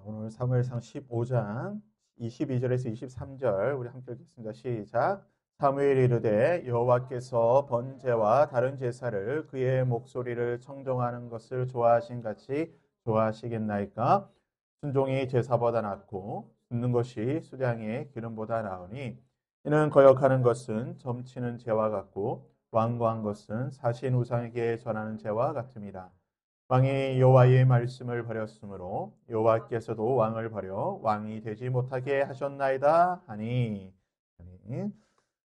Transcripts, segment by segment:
오늘 사무엘상 15장 22절에서 23절 우리 함께 읽겠습니다. 시작. 사무엘이 이르되 여호와께서 번제와 다른 제사를 그의 목소리를 청종하는 것을 좋아하신 같이 좋아하시겠나이까? 순종이 제사보다 낫고 듣는 것이 수량의 기름보다 나으니 이는 거역하는 것은 점치는 죄와 같고 완고한 것은 사신 우상에게 전하는 죄와 같음이라. 왕이 여호와의 말씀을 버렸으므로 여호와께서도 왕을 버려 왕이 되지 못하게 하셨나이다 하니.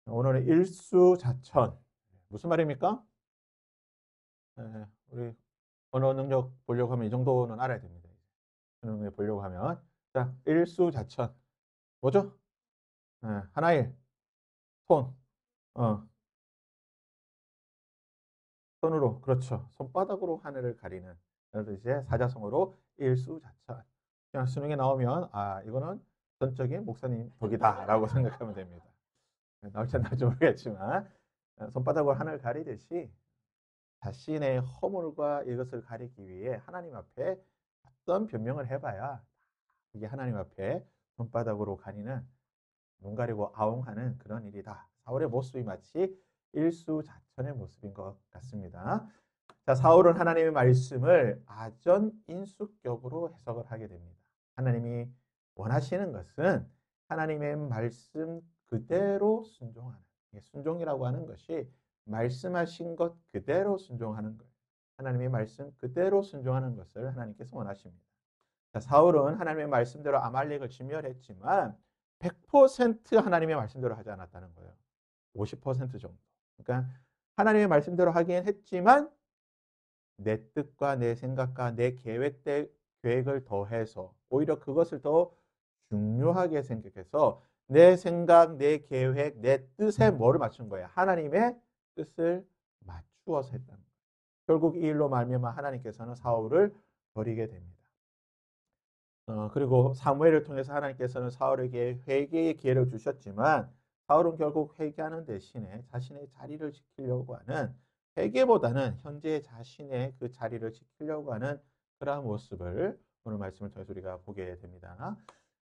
오늘은 일수자천 무슨 말입니까? 우리 언어 능력 보려고 하면 이 정도는 알아야 됩니다. 수능에 보려고 하면 자 일수자천 뭐죠? 하나일 손 손으로 그렇죠. 손바닥으로 하늘을 가리는 그래서 이제 사자성어로 일수자천. 그냥 수능에 나오면 이거는 전적인 목사님 덕이다라고 생각하면 됩니다. 나올지 안 나올지 모르겠지만 손바닥으로 하늘을 가리듯이 자신의 허물과 이것을 가리기 위해 하나님 앞에 어떤 변명을 해봐야 이게 하나님 앞에 손바닥으로 가리는 눈 가리고 아웅하는 그런 일이다. 사울의 모습이 마치 일수자천의 모습인 것 같습니다. 자, 사울은 하나님의 말씀을 아전인수격으로 해석을 하게 됩니다. 하나님이 원하시는 것은 하나님의 말씀 그대로 순종하는, 순종이라고 하는 것이 말씀하신 것 그대로 순종하는 거예요. 하나님의 말씀 그대로 순종하는 것을 하나님께서 원하십니다. 자, 사울은 하나님의 말씀대로 아말렉을 진멸했지만 100% 하나님의 말씀대로 하지 않았다는 거예요. 50% 정도. 그러니까 하나님의 말씀대로 하긴 했지만 내 뜻과 내 생각과 내 계획을 더해서 오히려 그것을 더 중요하게 생각해서 내 생각, 내 계획, 내 뜻에 뭐를 맞춘 거예요? 하나님의 뜻을 맞추어서 했다는 거예요. 결국 이 일로 말미암아 하나님께서는 사울을 버리게 됩니다. 그리고 사무엘을 통해서 하나님께서는 사울에게 회개의 기회를 주셨지만 사울은 결국 회개하는 대신에 자신의 자리를 지키려고 하는 회개보다는 현재 자신의 그 자리를 지키려고 하는 그러한 모습을 오늘 말씀을 통해서 우리가 보게 됩니다.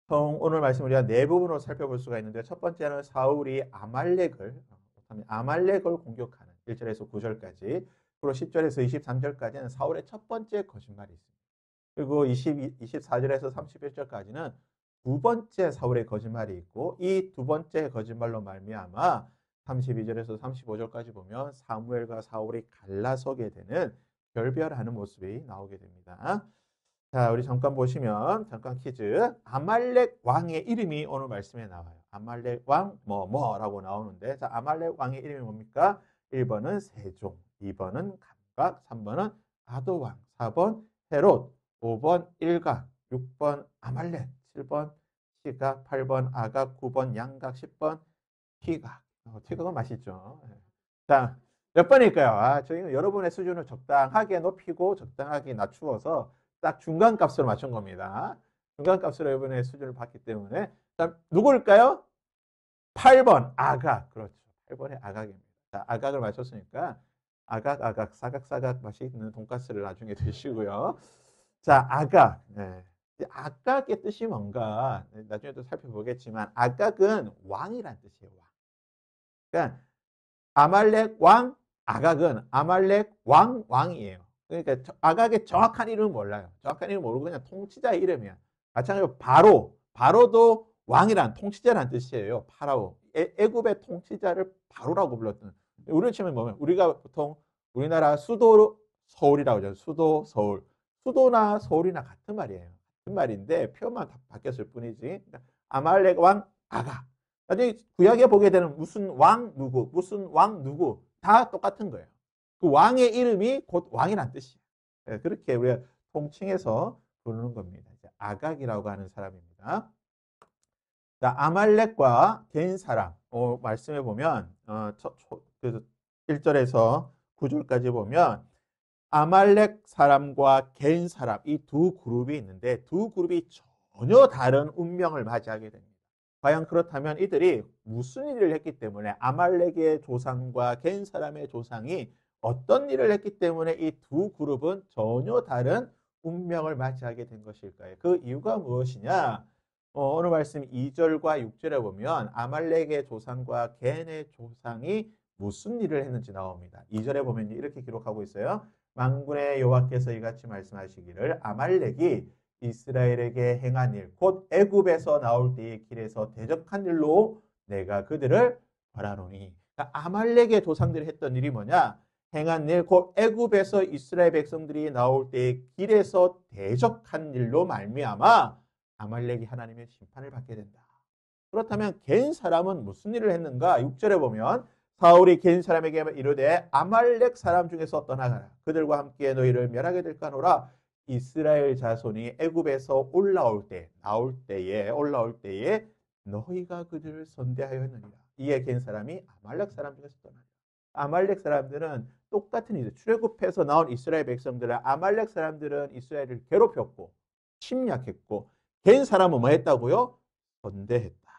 오늘 말씀 우리가 네 부분으로 살펴볼 수가 있는데 첫 번째는 사울이 아말렉을 공격하는 1절에서 9절까지 그리고 10절에서 23절까지는 사울의 첫 번째 거짓말이 있습니다. 그리고 24절에서 31절까지는 두 번째 사울의 거짓말이 있고 이 두 번째 거짓말로 말미암아 32절에서 35절까지 보면 사무엘과 사울이 갈라서게 되는 결별하는 모습이 나오게 됩니다. 자, 우리 잠깐 보시면 잠깐 퀴즈. 아말렉 왕의 이름이 오늘 말씀에 나와요. 아말렉 왕 뭐라고 나오는데 자, 아말렉 왕의 이름이 뭡니까? 1번은 세종, 2번은 감각, 3번은 아도왕, 4번 헤롯, 5번 일각, 6번 아말렉, 7번 시각, 8번 아각, 9번 양각, 10번 티각. 티각은 맛있죠. 자, 몇 번일까요? 저희는 여러분의 수준을 적당하게 높이고 적당하게 낮추어서 딱 중간값으로 맞춘 겁니다. 중간값으로 여러분의 수준을 봤기 때문에 자, 누구일까요? 8번 아각. 그렇죠. 8번의 아각입니다. 자, 아각을 맞췄으니까 아각, 사각 맛있는 돈가스를 나중에 드시고요. 자, 아각. 네. 아각의 뜻이 뭔가 나중에 또 살펴보겠지만 아각은 왕이란 뜻이에요. 왕. 그러니까 아말렉 왕 아각은 아말렉 왕이에요. 그러니까 아각의 정확한 이름은 몰라요. 정확한 이름 모르고 그냥 통치자의 이름이야. 마찬가지로 바로도 왕이란 통치자란 뜻이에요. 파라오. 애굽의 통치자를 바로라고 불렀던. 우리를 치면 뭐면 우리가 보통 우리나라 수도 서울이라고 하죠. 수도 서울. 수도나 서울이나 같은 말이에요. 같은 말인데 표현만 바뀌었을 뿐이지. 그러니까 아말렉 왕 아각. 나중에 구약에 보게 되는 무슨 왕 누구 다 똑같은 거예요. 그 왕의 이름이 곧 왕이란 뜻이에요. 그렇게 우리가 통칭해서 부르는 겁니다. 아각이라고 하는 사람입니다. 자, 아말렉과 개인 사람 말씀해 보면 1절에서 9절까지 보면 아말렉 사람과 개인 사람 이 두 그룹이 있는데 두 그룹이 전혀 다른 운명을 맞이하게 됩니다. 과연 그렇다면 이들이 무슨 일을 했기 때문에 아말렉의 조상과 개인 사람의 조상이 어떤 일을 했기 때문에 이 두 그룹은 전혀 다른 운명을 맞이하게 된 것일까요? 그 이유가 무엇이냐? 오늘 말씀 2절과 6절에 보면 아말렉의 조상과 겐의 조상이 무슨 일을 했는지 나옵니다. 2절에 보면 이렇게 기록하고 있어요. 만군의 여호와께서 이같이 말씀하시기를 아말렉이 이스라엘에게 행한 일, 곧 애굽에서 나올 때의 길에서 대적한 일로 내가 그들을 벌하노니. 그러니까 아말렉의 조상들이 했던 일이 뭐냐? 행한 일, 곧 애굽에서 이스라엘 백성들이 나올 때의 길에서 대적한 일로 말미암아 아말렉이 하나님의 심판을 받게 된다. 그렇다면 겐 사람은 무슨 일을 했는가? 6절에 보면 사울이 겐 사람에게 이르되 아말렉 사람 중에서 떠나가라. 그들과 함께 너희를 멸하게 될까 하노라. 이스라엘 자손이 애굽에서 올라올 때에 너희가 그들을 선대하였느니라. 이에 겐 사람이 아말렉 사람 중에서 떠나라. 아말렉 사람들은 똑같은 이들, 출애굽해서 나온 이스라엘 백성들은 아말렉 사람들은 이스라엘을 괴롭혔고 침략했고 겐 사람은 뭐 했다고요? 선대했다.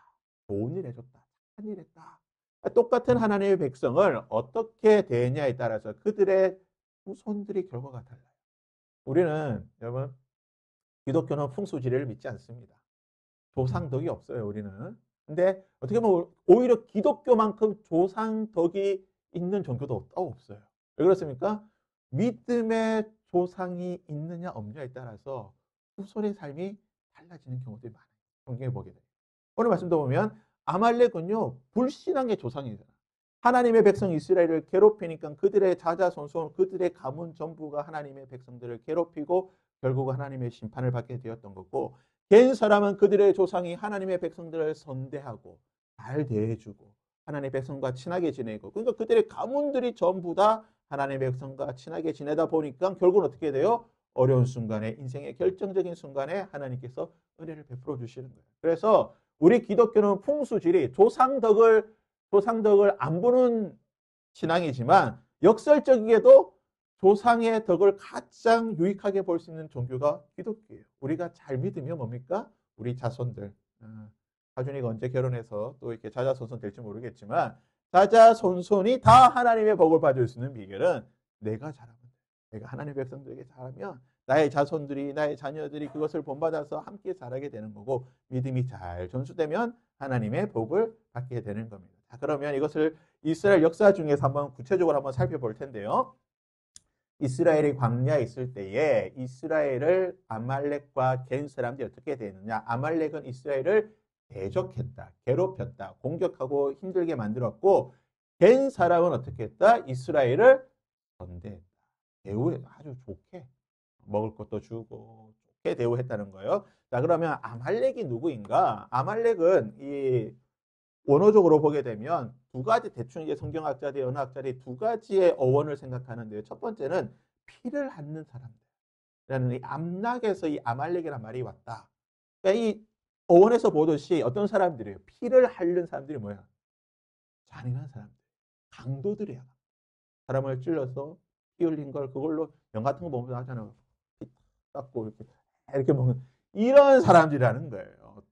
좋은 일 해줬다. 착한 일 했다. 똑같은 하나님의 백성을 어떻게 대했냐에 따라서 그들의 후손들의 결과가 달라요. 우리는 여러분 기독교는 풍수지례를 믿지 않습니다. 조상덕이 없어요. 우리는. 근데 어떻게 보면 오히려 기독교만큼 조상덕이 있는 종교도 없어요. 왜 그렇습니까? 믿음의 조상이 있느냐 없느냐에 따라서 후손의 삶이 달라지는 경우들이 많아요. 성경에 보게 돼요. 오늘 말씀도 보면 아말렉은요 불신앙의 조상이잖아. 하나님의 백성 이스라엘을 괴롭히니까 그들의 자자손손 그들의 가문 전부가 하나님의 백성들을 괴롭히고 결국 하나님의 심판을 받게 되었던 거고 겐 사람은 그들의 조상이 하나님의 백성들을 선대하고 잘 대해주고 하나님의 백성과 친하게 지내고 그러니까 그들의 가문들이 전부 다 하나님의 백성과 친하게 지내다 보니까 결국은 어떻게 돼요? 어려운 순간에 인생의 결정적인 순간에 하나님께서 은혜를 베풀어 주시는 거예요. 그래서 우리 기독교는 풍수지리 조상덕을 안 보는 신앙이지만 역설적이게도 조상의 덕을 가장 유익하게 볼 수 있는 종교가 기독교예요. 우리가 잘 믿으면 뭡니까? 우리 자손들. 하준이가 언제 결혼해서 또 이렇게 자자손손 될지 모르겠지만 자자손손이 다 하나님의 복을 받을 수 있는 비결은 내가 잘하면 돼. 내가 하나님의 백성들에게 잘하면 나의 자손들이 나의 자녀들이 그것을 본받아서 함께 자라게 되는 거고 믿음이 잘 전수되면 하나님의 복을 받게 되는 겁니다. 자, 그러면 이것을 이스라엘 역사 중에서 한번 구체적으로 한번 살펴볼 텐데요. 이스라엘이 광야에 있을 때에 이스라엘을 아말렉과 겐 사람들이 어떻게 되느냐. 아말렉은 이스라엘을 대적했다. 괴롭혔다. 공격하고 힘들게 만들었고 겐 사람은 어떻게 했다? 이스라엘을 선대했다. 대우했다. 아주 좋게. 먹을 것도 주고 좋게 대우했다는 거예요. 자, 그러면 아말렉이 누구인가? 아말렉은 이 원어적으로 보게 되면 두 가지 대충 이제 성경학자들이 언어학자들이 두 가지의 어원을 생각하는데요. 첫 번째는 피를 핥는 사람들라는 이 암락에서 이 아말렉이라는 말이 왔다. 그러니까 이 어원에서 보듯이 어떤 사람들이에요? 피를 핥는 사람들이 뭐야? 잔인한 사람들, 강도들이야. 사람을 찔러서 피 흘린 걸 그걸로 영 같은 거 보면 하잖아요. 피 닦고 이렇게 먹는 이런 사람들이라는 거예요.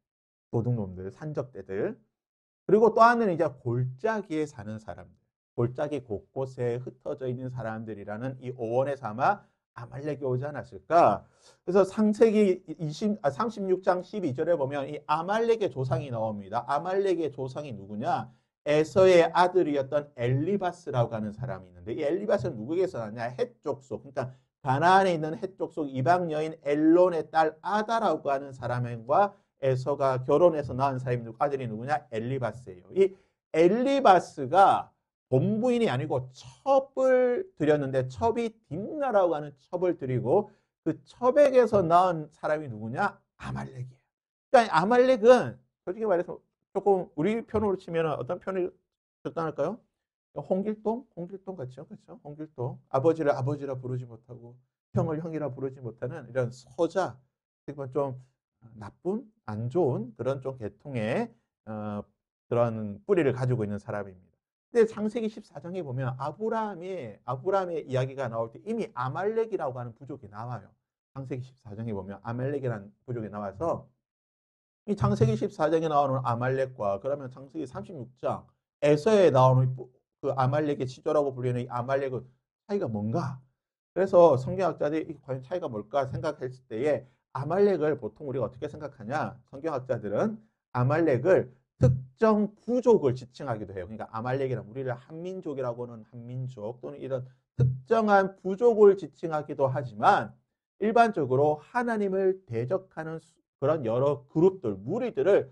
도둑놈들, 산적대들. 그리고 또 하나는 이제 골짜기에 사는 사람들. 골짜기 곳곳에 흩어져 있는 사람들이라는 이 어원에서 아마 아말렉이 오지 않았을까? 그래서 창세기 36장 12절에 보면 이 아말렉의 조상이 나옵니다. 아말렉의 조상이 누구냐? 에서의 아들이었던 엘리바스라고 하는 사람이 있는데 이 엘리바스는 누구에게서 났냐? 헷 족속. 그러니까 가나안에 있는 헷 족속 이방 여인 엘론의 딸 아다라고 하는 사람과 에서가 결혼해서 낳은 사람이 아들이 누구냐? 엘리바스예요. 이 엘리바스가 본부인이 아니고 첩을 드렸는데 첩이 딥나라고 하는 첩을 드리고 그 첩에게서 낳은 사람이 누구냐? 아말렉이에요. 그러니까 아말렉은 솔직히 말해서 조금 우리 편으로 치면 어떤 편이 적당할까요? 홍길동 같죠, 그렇죠? 홍길동 아버지를 아버지라 부르지 못하고 형을 형이라 부르지 못하는 이런 소자, 좀 나쁜, 안 좋은 그런 좀 계통의 그런 뿌리를 가지고 있는 사람입니다. 근데 창세기 14장에 보면 아브라함의 이야기가 나올 때 이미 아말렉이라고 하는 부족이 나와요. 창세기 14장에 보면 아말렉이라는 부족이 나와서 이 창세기 14장에 나오는 아말렉과 그러면 창세기 36장 에서에 나오는 그 아말렉의 시조라고 불리는 이 아말렉은 차이가 뭔가? 그래서 성경학자들이 과연 차이가 뭘까 생각했을 때에 아말렉을 보통 우리가 어떻게 생각하냐? 성경학자들은 아말렉을 특정 부족을 지칭하기도 해요. 그러니까 아말렉이란 우리를 한민족이라고는 한민족 또는 이런 특정한 부족을 지칭하기도 하지만 일반적으로 하나님을 대적하는 그런 여러 그룹들, 무리들을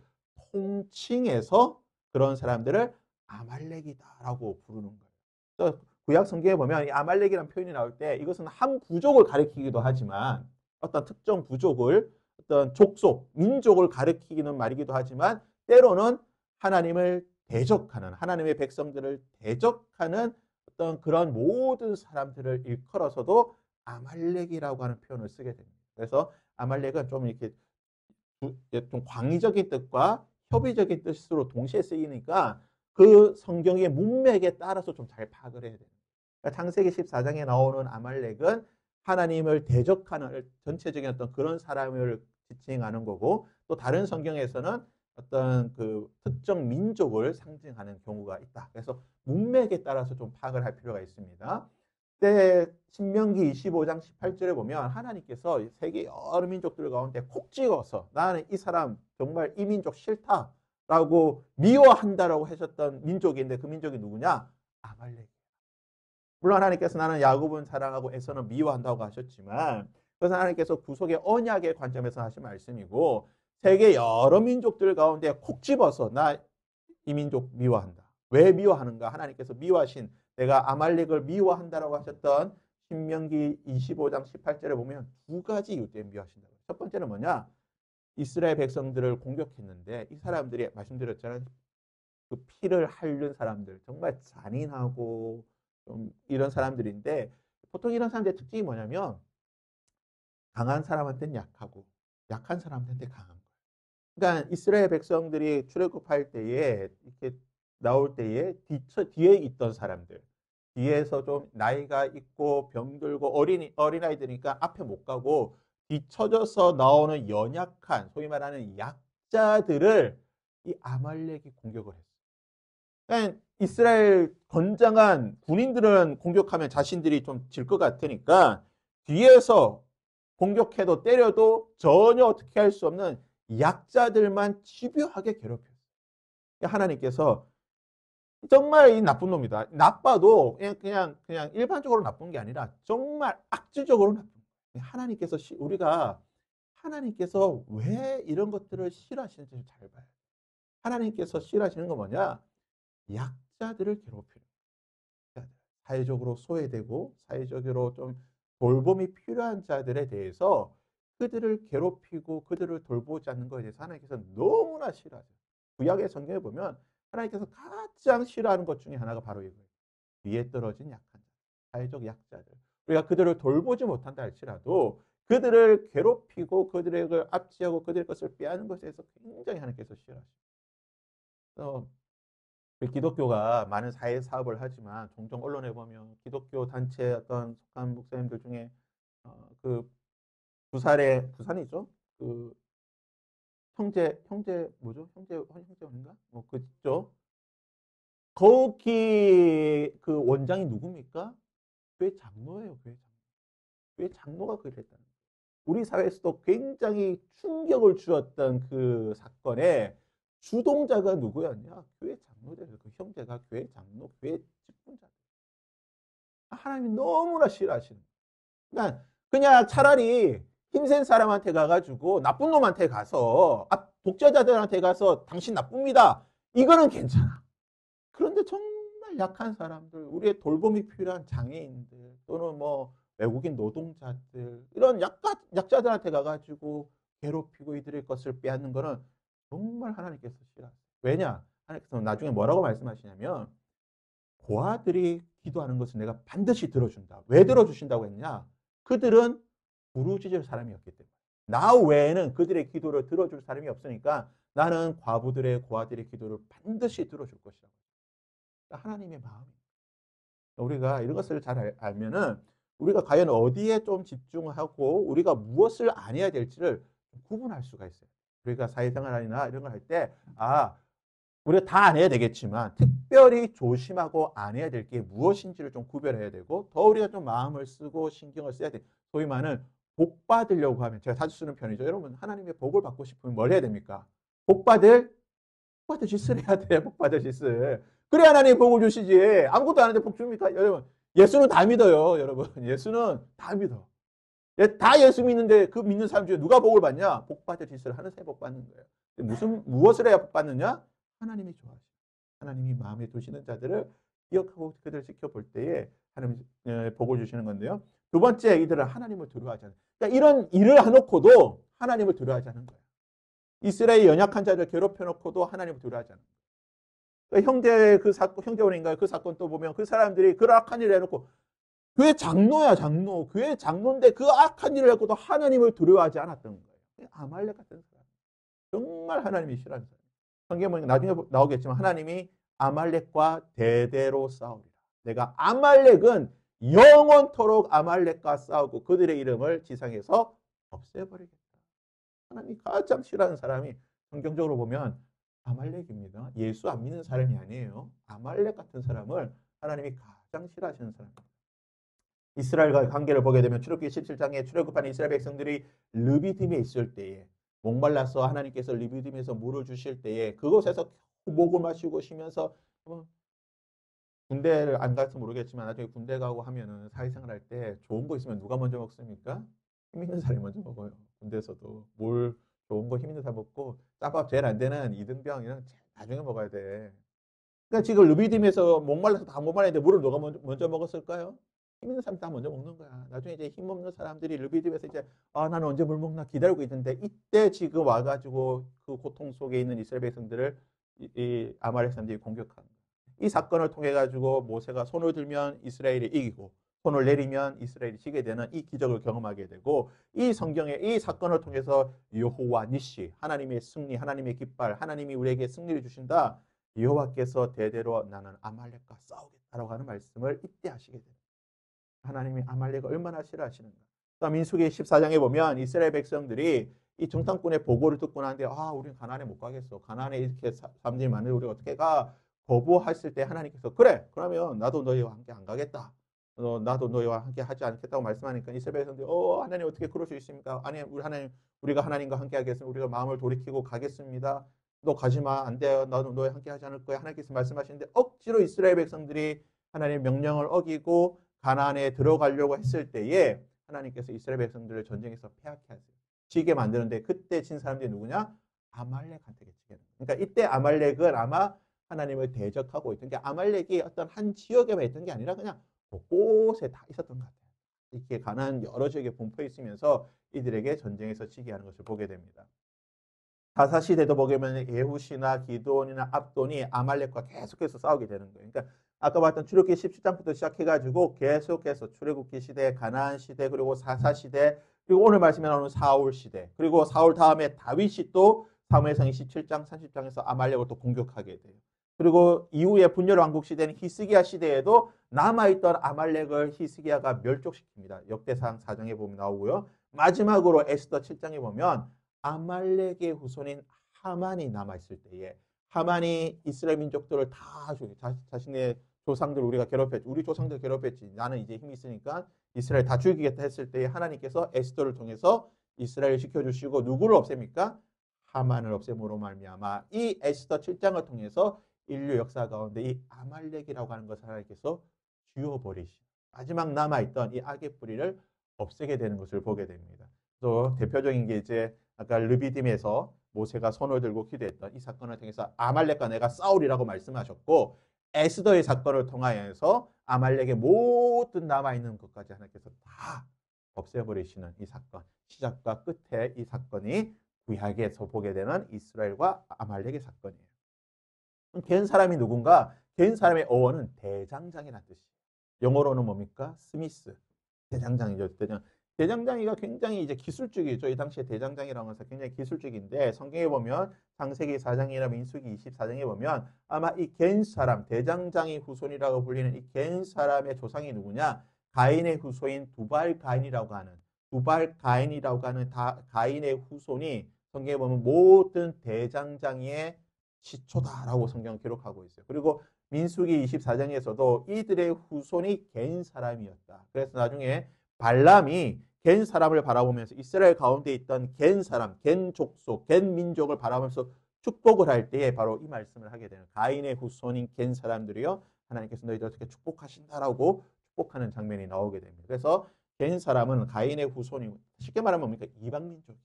통칭해서 그런 사람들을 아말렉이다라고 부르는 거예요. 구약 성경에 보면 이 아말렉이라는 표현이 나올 때 이것은 한 부족을 가리키기도 하지만 어떤 특정 부족을 어떤 족속, 민족을 가리키는 말이기도 하지만 때로는 하나님을 대적하는 하나님의 백성들을 대적하는 어떤 그런 모든 사람들을 일컬어서도 아말렉이라고 하는 표현을 쓰게 됩니다. 그래서 아말렉은 좀 이렇게 좀 광의적인 뜻과 협의적인 뜻으로 동시에 쓰이니까 그 성경의 문맥에 따라서 좀 잘 파악을 해야 돼요. 그러니까 창세기 14장에 나오는 아말렉은 하나님을 대적하는 전체적인 어떤 그런 사람을 지칭하는 거고 또 다른 성경에서는 어떤 그 특정 민족을 상징하는 경우가 있다. 그래서 문맥에 따라서 좀 파악을 할 필요가 있습니다. 그때 신명기 25장 18절에 보면 하나님께서 세계 여러 민족들 가운데 콕 찍어서 나는 이 사람 정말 이 민족 싫다라고 미워한다라고 하셨던 민족인데 그 민족이 누구냐? 아말렉. 물론 하나님께서 나는 야곱은 사랑하고 에서는 미워한다고 하셨지만 그래서 하나님께서 구속의 언약의 관점에서 하신 말씀이고 세계 여러 민족들 가운데 콕 집어서 나 이 민족 미워한다. 왜 미워하는가? 하나님께서 미워하신 내가 아말렉을 미워한다라고 하셨던 신명기 25장 18절에 보면 두 가지 이유 때문에 미워하신다. 첫 번째는 뭐냐? 이스라엘 백성들을 공격했는데 이 사람들이 말씀드렸잖아요. 그 피를 핥는 사람들 정말 잔인하고 좀 이런 사람들인데 보통 이런 사람들의 특징이 뭐냐면 강한 사람한테는 약하고 약한 사람한테 강한 거예요. 그러니까 이스라엘 백성들이 출애굽할 때에 이렇게 나올 때에 뒤에 있던 사람들 뒤에서 좀 나이가 있고 병들고 어린아이들이니까 앞에 못 가고 뒤쳐져서 나오는 연약한 소위 말하는 약자들을 이 아말렉이 공격을 했어요. 그러니까 이스라엘 건장한 군인들은 공격하면 자신들이 좀 질 것 같으니까 뒤에서 공격해도 때려도 전혀 어떻게 할 수 없는 약자들만 집요하게 괴롭혔어요. 하나님께서 정말 이 나쁜 놈이다. 나빠도 그냥 일반적으로 나쁜 게 아니라 정말 악질적으로 나쁜 거예요. 우리가 하나님께서 왜 이런 것들을 싫어하시는지 잘 봐요. 하나님께서 싫어하시는 건 뭐냐? 약자들을 괴롭히는 거예요. 사회적으로 소외되고 사회적으로 좀 돌봄이 필요한 자들에 대해서 그들을 괴롭히고 그들을 돌보지 않는 것에 대해서 하나님께서 너무나 싫어하세요. 구약의 성경에 보면 하나님께서 가장 싫어하는 것 중에 하나가 바로 이거예요. 위에 떨어진 약한 자, 사회적 약자들. 우리가 그들을 돌보지 못한다 할지라도 그들을 괴롭히고 그들을 압제하고 그들의 것을 빼앗는 것에 대해서 굉장히 하나님께서 싫어하십니다. 기독교가 많은 사회 사업을 하지만 종종 언론에 보면 기독교 단체 어떤 속한 목사님들 중에 그 부산이죠. 그 형제 뭐죠? 형제인가? 뭐 그죠? 거기 그 원장이 누굽니까? 교회 장로예요. 교회 장로가 그랬다는 거예요. 우리 사회에서도 굉장히 충격을 주었던 그 사건에 주동자가 누구였냐? 교회 장로들, 그 형제가 교회 장로, 교회 직분자. 하나님이 너무나 싫어하시는 거예요. 그냥 차라리 힘센 사람한테 가가지고 나쁜 놈한테 가서 독재자들한테 가서 당신 나쁩니다. 이거는 괜찮아. 그런데 정말 약한 사람들, 우리의 돌봄이 필요한 장애인들 또는 뭐 외국인 노동자들 이런 약자들한테 가가지고 괴롭히고 이들의 것을 빼앗는 거는 정말 하나님께서 싫어하세요. 왜냐? 하나님께서 나중에 뭐라고 말씀하시냐면 고아들이 기도하는 것을 내가 반드시 들어준다. 왜 들어주신다고 했냐? 그들은 부르짖을 사람이었기 때문에. 나 외에는 그들의 기도를 들어줄 사람이 없으니까 나는 과부들의 고아들의 기도를 반드시 들어줄 것이다. 하나님의 마음입니다. 우리가 이런 것을 잘 알면은 우리가 과연 어디에 좀 집중하고 우리가 무엇을 안 해야 될지를 구분할 수가 있어요. 우리가 사회생활이나 이런 걸 할 때, 우리가 다 안 해야 되겠지만 특별히 조심하고 안 해야 될 게 무엇인지를 좀 구별해야 되고 더 우리가 좀 마음을 쓰고 신경을 써야 돼. 소위 말하는 복 받으려고 하면 제가 자주 쓰는 편이죠. 여러분 하나님의 복을 받고 싶으면 뭘 해야 됩니까? 복 받을 짓을 해야 돼. 복 받을 짓을. 그래 하나님 복을 주시지. 아무것도 안 하는데 복 줍니까? 여러분 예수는 다 믿어요. 여러분 예수는 다 믿어. 다 예수 믿는데 그 믿는 사람 중에 누가 복을 받냐? 복 받을 짓을 하는 새 복 받는 거예요. 무엇을 해야 복 받느냐? 하나님이 좋아하시죠. 하나님이 마음에 두시는 자들을 기억하고 그들을 지켜볼 때에 하나님 복을 주시는 건데요. 두 번째 이들은 하나님을 두려워하지 않아요. 그러니까 이런 일을 해놓고도 하나님을 두려워하지 않는 거예요. 이스라엘 연약한 자를 괴롭혀놓고도 하나님을 두려워하지 않는 거예요. 그러니까 형제 그 사건, 형제원인가요? 그 사건 또 보면 그 사람들이 그 악한 일을 해놓고 교회 장로야 장로. 교회 장로인데 그 악한 일을 해놓고도 하나님을 두려워하지 않았던 거예요. 아말렉 같은 사람. 정말 하나님이 싫어하는 사람. 성경에 보니까 나중에 나오겠지만 하나님이 아말렉과 대대로 싸우리라. 내가 아말렉은 영원토록 아말렉과 싸우고 그들의 이름을 지상에서 없애버리겠다. 하나님이 가장 싫어하는 사람이 성경적으로 보면 아말렉입니다. 예수 안 믿는 사람이 아니에요. 아말렉 같은 사람을 하나님이 가장 싫어하시는 사람입니다. 이스라엘과의 관계를 보게 되면 출애굽기 17장에 출애굽한 이스라엘 백성들이 르비딤에 있을 때에 목말라서 하나님께서 르비딤에서 물을 주실 때에 그곳에서 목을 마시고 쉬면서 군대를 안 가서 모르겠지만 나중에 군대 가고 하면은 사회생활 할 때 좋은 거 있으면 누가 먼저 먹습니까? 힘 있는 사람이 먼저 먹어요. 군대에서도 뭘 좋은 거 힘 있는 사람 먹고 짬밥 제일 안 되는 이등병 이런 나중에 먹어야 돼. 그러니까 지금 르비딤에서 목말라서 다 못 말했는데 물을 누가 먼저 먹었을까요? 힘 있는 사람이 다 먼저 먹는 거야. 나중에 이제 힘 없는 사람들이 르비딤에서 이제 나는 언제 물 먹나 기다리고 있는데 이때 지금 와가지고 그 고통 속에 있는 이스라엘 백성들을 이 아말렉 사람들이 공격하는 거야. 이 사건을 통해 가지고 모세가 손을 들면 이스라엘이 이기고 손을 내리면 이스라엘이 지게 되는 이 기적을 경험하게 되고 이 성경의 이 사건을 통해서 여호와 니시 하나님의 승리, 하나님의 깃발, 하나님이 우리에게 승리를 주신다. 여호와께서 대대로 나는 아말렉과 싸우겠다라고 하는 말씀을 이때 하시게 됩니다. 하나님이 아말렉을 얼마나 싫어하시는가. 민수기 14장에 보면 이스라엘 백성들이 이 정탐꾼의 보고를 듣고 나는데 우리는 가나안에 못 가겠어. 가나안에 이렇게 사람들이 많은데 우리 어떻게 가? 거부했을 때 하나님께서 그래 그러면 나도 너희와 함께 안 가겠다. 나도 너희와 함께 하지 않겠다고 말씀하니까 이스라엘 백성들이 하나님 어떻게 그럴 수 있습니까? 아니 우리가 하나님과 함께 하겠습니다. 우리가 마음을 돌이키고 가겠습니다. 너 가지마 안 돼요. 나도 너희 함께 하지 않을 거야. 하나님께서 말씀하시는데 억지로 이스라엘 백성들이 하나님의 명령을 어기고 가나안에 들어가려고 했을 때에 하나님께서 이스라엘 백성들을 전쟁에서 패하게 하세요. 지게 만드는데 그때 진 사람들이 누구냐? 아말렉한테 지게 됩니다. 그러니까 이때 아말렉은 아마 하나님을 대적하고 있던 게 아말렉이 어떤 한 지역에만 있던 게 아니라 그냥 곳곳에 다 있었던 것 같아요. 이렇게 가나안 여러 지역에 분포해 있으면서 이들에게 전쟁에서 지게 하는 것을 보게 됩니다. 다사 시대도 보게 되면 예후시나 기드온이나 압돈이 아말렉과 계속해서 싸우게 되는 거예요. 그러니까 아까 봤던 출애굽기 17장부터 시작해가지고 계속해서 출애굽기 시대, 가나안 시대, 그리고 사사 시대, 그리고 오늘 말씀에 나오는 사울 시대, 그리고 사울 다음에 다윗이 또 사무엘상 27장, 30장에서 아말렉을 또 공격하게 돼요. 그리고 이후에 분열 왕국 시대는 히스기야 시대에도 남아있던 아말렉을 히스기야가 멸족시킵니다. 역대상 4장에 보면 나오고요. 마지막으로 에스더 7장에 보면 아말렉의 후손인 하만이 남아있을 때에 하만이 이스라엘 민족들을 다 자신의 조상들 우리가 괴롭혔지. 우리 조상들 괴롭혔지. 나는 이제 힘이 있으니까 이스라엘 다 죽이겠다 했을 때에 하나님께서 에스더를 통해서 이스라엘을 지켜주시고 누구를 없앱니까? 하만을 없앰으로 말미암아 이 에스더 7장을 통해서 인류 역사 가운데 이 아말렉이라고 하는 것을 하나님께서 지워버리시. 마지막 남아있던 이 악의 뿌리를 없애게 되는 것을 보게 됩니다. 또 대표적인 게 이제 아까 르비딤에서 모세가 손을 들고 기도했던 이 사건을 통해서 아말렉과 내가 싸우리라고 말씀하셨고 에스더의 사건을 통하여서 아말렉의 모든 남아있는 것까지 하나님께서 다 없애버리시는 이 사건. 시작과 끝에 이 사건이 구약에서 보게 되는 이스라엘과 아말렉의 사건이에요. 겐 사람이 누군가? 겐 사람의 어원은 대장장이라는 뜻이에요. 영어로는 뭡니까? 스미스. 대장장이죠. 대장장이가 굉장히 이제 기술적이죠. 이 당시에 대장장이라고 해서 굉장히 기술적인데 성경에 보면 창세기 4장이나 민수기 24장에 보면 아마 이 겐 사람, 대장장이 후손이라고 불리는 이 겐 사람의 조상이 누구냐? 가인의 후손인 두발 가인이라고 하는 가인의 후손이 성경에 보면 모든 대장장이의 시초다라고 성경 기록하고 있어요. 그리고 민수기 24장에서도 이들의 후손이 겐 사람이었다. 그래서 나중에 발람이 겐 사람을 바라보면서 이스라엘 가운데 있던 겐 사람, 겐 족속, 겐 민족을 바라보면서 축복을 할 때에 바로 이 말씀을 하게 되는 가인의 후손인 겐 사람들이요. 하나님께서 너희들 어떻게 축복하신다라고 축복하는 장면이 나오게 됩니다. 그래서 겐 사람은 가인의 후손이고 쉽게 말하면 뭡니까? 이방 민족.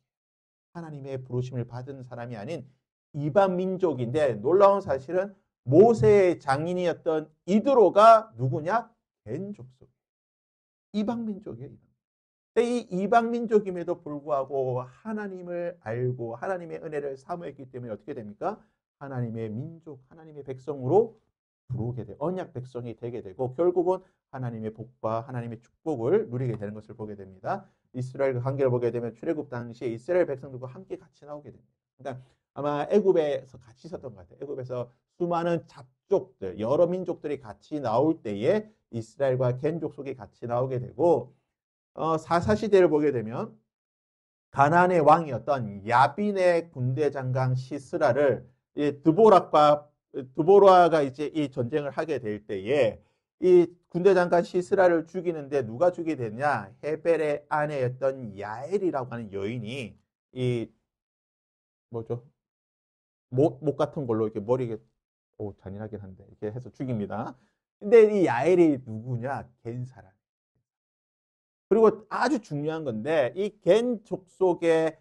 하나님의 부르심을 받은 사람이 아닌 이방 민족인데 놀라운 사실은 모세의 장인이었던 이드로가 누구냐? 겐 족속. 이방 민족이에요. 이 이방 민족임에도 불구하고 하나님을 알고 하나님의 은혜를 사모했기 때문에 어떻게 됩니까? 하나님의 민족, 하나님의 백성으로 들어오게 돼 언약 백성이 되게 되고 결국은 하나님의 복과 하나님의 축복을 누리게 되는 것을 보게 됩니다. 이스라엘과 관계를 보게 되면 출애굽 당시에 이스라엘 백성들과 함께 같이 나오게 됩니다. 그러니까 아마 애굽에서 같이 있었던 것 같아요. 애굽에서 수많은 잡족들, 여러 민족들이 같이 나올 때에 이스라엘과 겐 족속이 같이 나오게 되고 사사시대를 보게 되면 가나안의 왕이었던 야빈의 군대 장관 시스라를 드보라가 이제 이 전쟁을 하게 될 때에 이 군대 장관 시스라를 죽이는데 누가 죽이게 되냐? 헤벨의 아내였던 야엘이라고 하는 여인이 이 뭐죠? 못 같은 걸로 이렇게 머리에 잔인하긴 한데 이렇게 해서 죽입니다. 근데 이 야엘이 누구냐? 겐 사람. 그리고 아주 중요한 건데 이 겐 족속의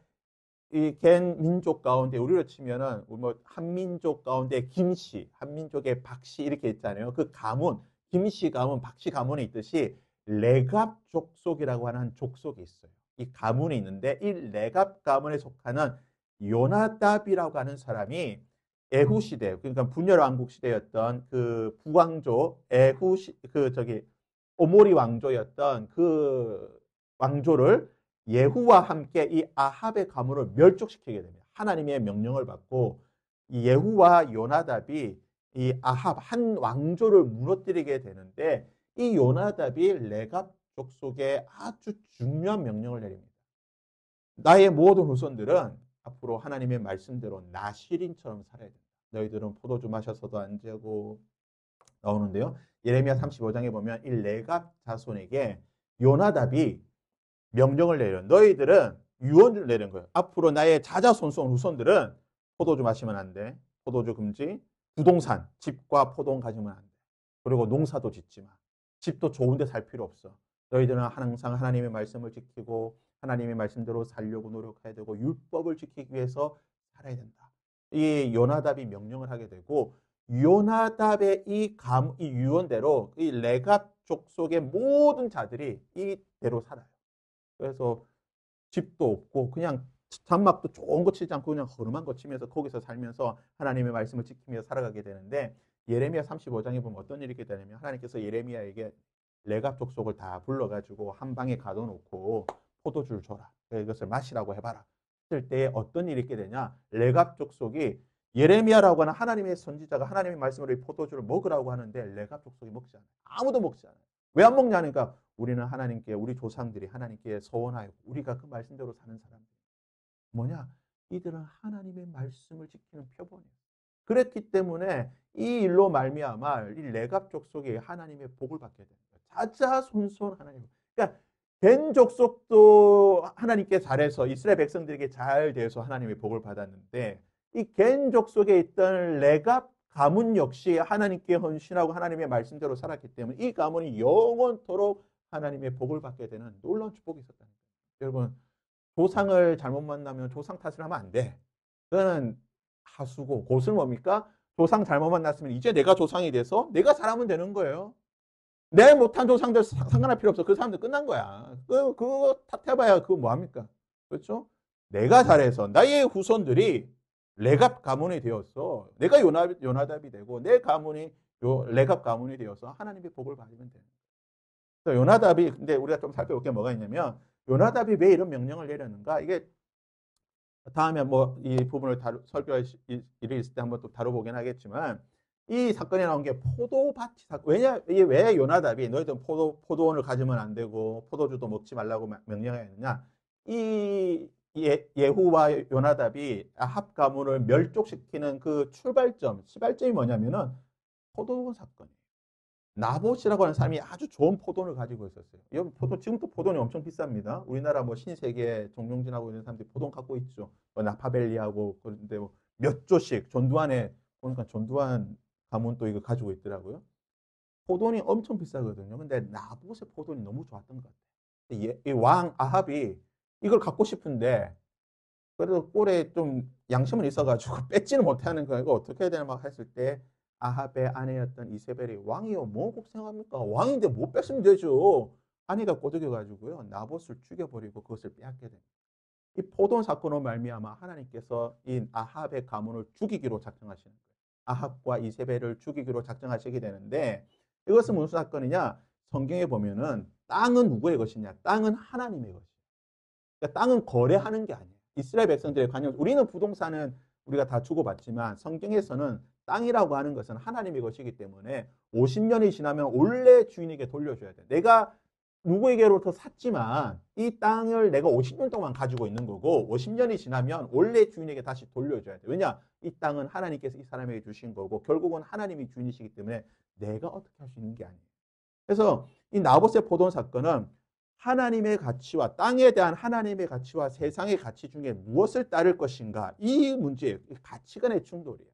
이 겐 민족 가운데 우리로 치면은 뭐 한민족 가운데 김씨, 한민족의 박씨 이렇게 있잖아요. 그 가문, 김씨 가문, 박씨 가문이 있듯이 레갑 족속이라고 하는 족속이 있어요. 이 가문이 있는데 이 레갑 가문에 속하는 요나답이라고 하는 사람이 에후 시대, 그러니까 분열 왕국 시대였던 그 부왕조 에후 오모리 왕조였던 그 왕조를 예후와 함께 이 아합의 가문을 멸족시키게 됩니다. 하나님의 명령을 받고 이 예후와 요나답이 이 아합 한 왕조를 무너뜨리게 되는데 이 요나답이 레갑 족속에 아주 중요한 명령을 내립니다. 나의 모든 후손들은 앞으로 하나님의 말씀대로 나실인처럼 살아야 된다. 너희들은 포도주 마셔서도 안 되고 나오는데요. 예레미야 35장에 보면 이 레갑 자손에게 요나답이 명령을 내려. 너희들은 유언을 내린 거예요. 앞으로 나의 자자손손 후손들은 포도주 마시면 안 돼. 포도주 금지. 부동산, 집과 포도원 가지면 안 돼. 그리고 농사도 짓지 마. 집도 좋은 데 살 필요 없어. 너희들은 항상 하나님의 말씀을 지키고 하나님의 말씀대로 살려고 노력해야 되고 율법을 지키기 위해서 살아야 된다. 이 요나답이 명령을 하게 되고 요나답의 이 유언대로 이 레갑 족속의 모든 자들이 이대로 살아요. 그래서 집도 없고 그냥 장막도 좋은 거 치지 않고 그냥 허름한 거 치면서 거기서 살면서 하나님의 말씀을 지키며 살아가게 되는데 예레미야 35장에 보면 어떤 일이 있게 되냐면 하나님께서 예레미야에게 레갑 족속을 다 불러가지고 한 방에 가둬놓고 포도주를 줘라. 이것을 마시라고 해봐라. 했을 때 어떤 일이 있게 되냐? 레갑 족속이 예레미야라고 하는 하나님의 선지자가 하나님의 말씀으로 이 포도주를 먹으라고 하는데 레갑 족속이 먹지 않아요. 아무도 먹지 않아요. 왜 안 먹냐니까 우리는 하나님께 우리 조상들이 하나님께 서원하여 우리가 그 말씀대로 사는 사람들. 뭐냐? 이들은 하나님의 말씀을 지키는 표본이에요. 그랬기 때문에 이 일로 말미암아 이 레갑 족속이 하나님의 복을 받게 됩니다. 자자손손 하나님. 그러니까 벤 족속도 하나님께 잘해서 이스라엘 백성들에게 잘 돼서 하나님의 복을 받았는데 이 겐 족속에 있던 레갑 가문 역시 하나님께 헌신하고 하나님의 말씀대로 살았기 때문에 이 가문이 영원토록 하나님의 복을 받게 되는 놀라운 축복이 있었다는 거예요. 여러분 조상을 잘못 만나면 조상 탓을 하면 안 돼. 그거는 하수고 곧은 뭡니까? 조상 잘못 만났으면 이제 내가 조상이 돼서 내가 잘하면 되는 거예요. 내 못한 조상들 상관할 필요 없어. 그 사람들 끝난 거야. 그거 탓해봐야 그거 뭐합니까? 그렇죠? 내가 잘해서 나의 후손들이 레갑 가문이 되었어. 내가 요나답이 되고 내 가문이 레갑 가문이 되어서 하나님의 복을 받으면 돼요. 그래서 요나답이 근데 우리가 좀 살펴볼 게 뭐가 있냐면 요나답이 왜 이런 명령을 내렸는가? 이게 다음에 뭐 이 부분을 설교할 일이 있을 때 한번 또 다뤄보긴 하겠지만 이 사건에 나온 게 포도밭이 사건. 왜 요나답이 너희들 포도원을 가지면 안 되고 포도주도 먹지 말라고 명령했느냐? 이 예후와 요나답이 아합 가문을 멸족시키는 그 시발점이 뭐냐면은 포도원 사건이에요. 나봇이라고 하는 사람이 아주 좋은 포도를 가지고 있었어요. 여기 지금도 포도는 엄청 비쌉니다. 우리나라 뭐 신세계 정용진하고 있는 사람들이 포도 갖고 있죠. 뭐 나파밸리하고 그런데 뭐몇 조씩 전두환에 보니까 전두환 가문도 이거 가지고 있더라고요. 포도는 엄청 비싸거든요. 근데 나봇의 포도는 너무 좋았던 것 같아요. 이 왕 아합이 이걸 갖고 싶은데 그래도 꼴에 좀 양심은 있어가지고 뺏지는 못하는 거예요. 이거 어떻게 해야 되나 막 했을 때 아합의 아내였던 이세벨이 왕이요 뭐 곡생합니까? 왕인데 못 뺏으면 되죠. 아내가 꼬드겨가지고요 나봇을 죽여버리고 그것을 빼앗게 됩니다. 이 포돈 사건으로 말미암아 하나님께서 이 아합의 가문을 죽이기로 작정하시는 거예요. 아합과 이세벨을 죽이기로 작정하시게 되는데 이것은 무슨 사건이냐? 성경에 보면은 땅은 누구의 것이냐? 땅은 하나님의 것이에요. 그러니까 땅은 거래하는 게 아니에요. 이스라엘 백성들의 관념, 우리는 부동산은 우리가 다 주고받지만 성경에서는 땅이라고 하는 것은 하나님의 것이기 때문에 50년이 지나면 원래 주인에게 돌려줘야 돼. 내가 누구에게로부터 샀지만 이 땅을 내가 50년 동안 가지고 있는 거고 50년이 지나면 원래 주인에게 다시 돌려줘야 돼. 왜냐? 이 땅은 하나님께서 이 사람에게 주신 거고 결국은 하나님이 주인이시기 때문에 내가 어떻게 할 수 있는 게 아니에요. 그래서 이 나봇의 포돈 사건은 하나님의 가치와 땅에 대한 하나님의 가치와 세상의 가치 중에 무엇을 따를 것인가 이 문제예요. 가치관의 충돌이에요.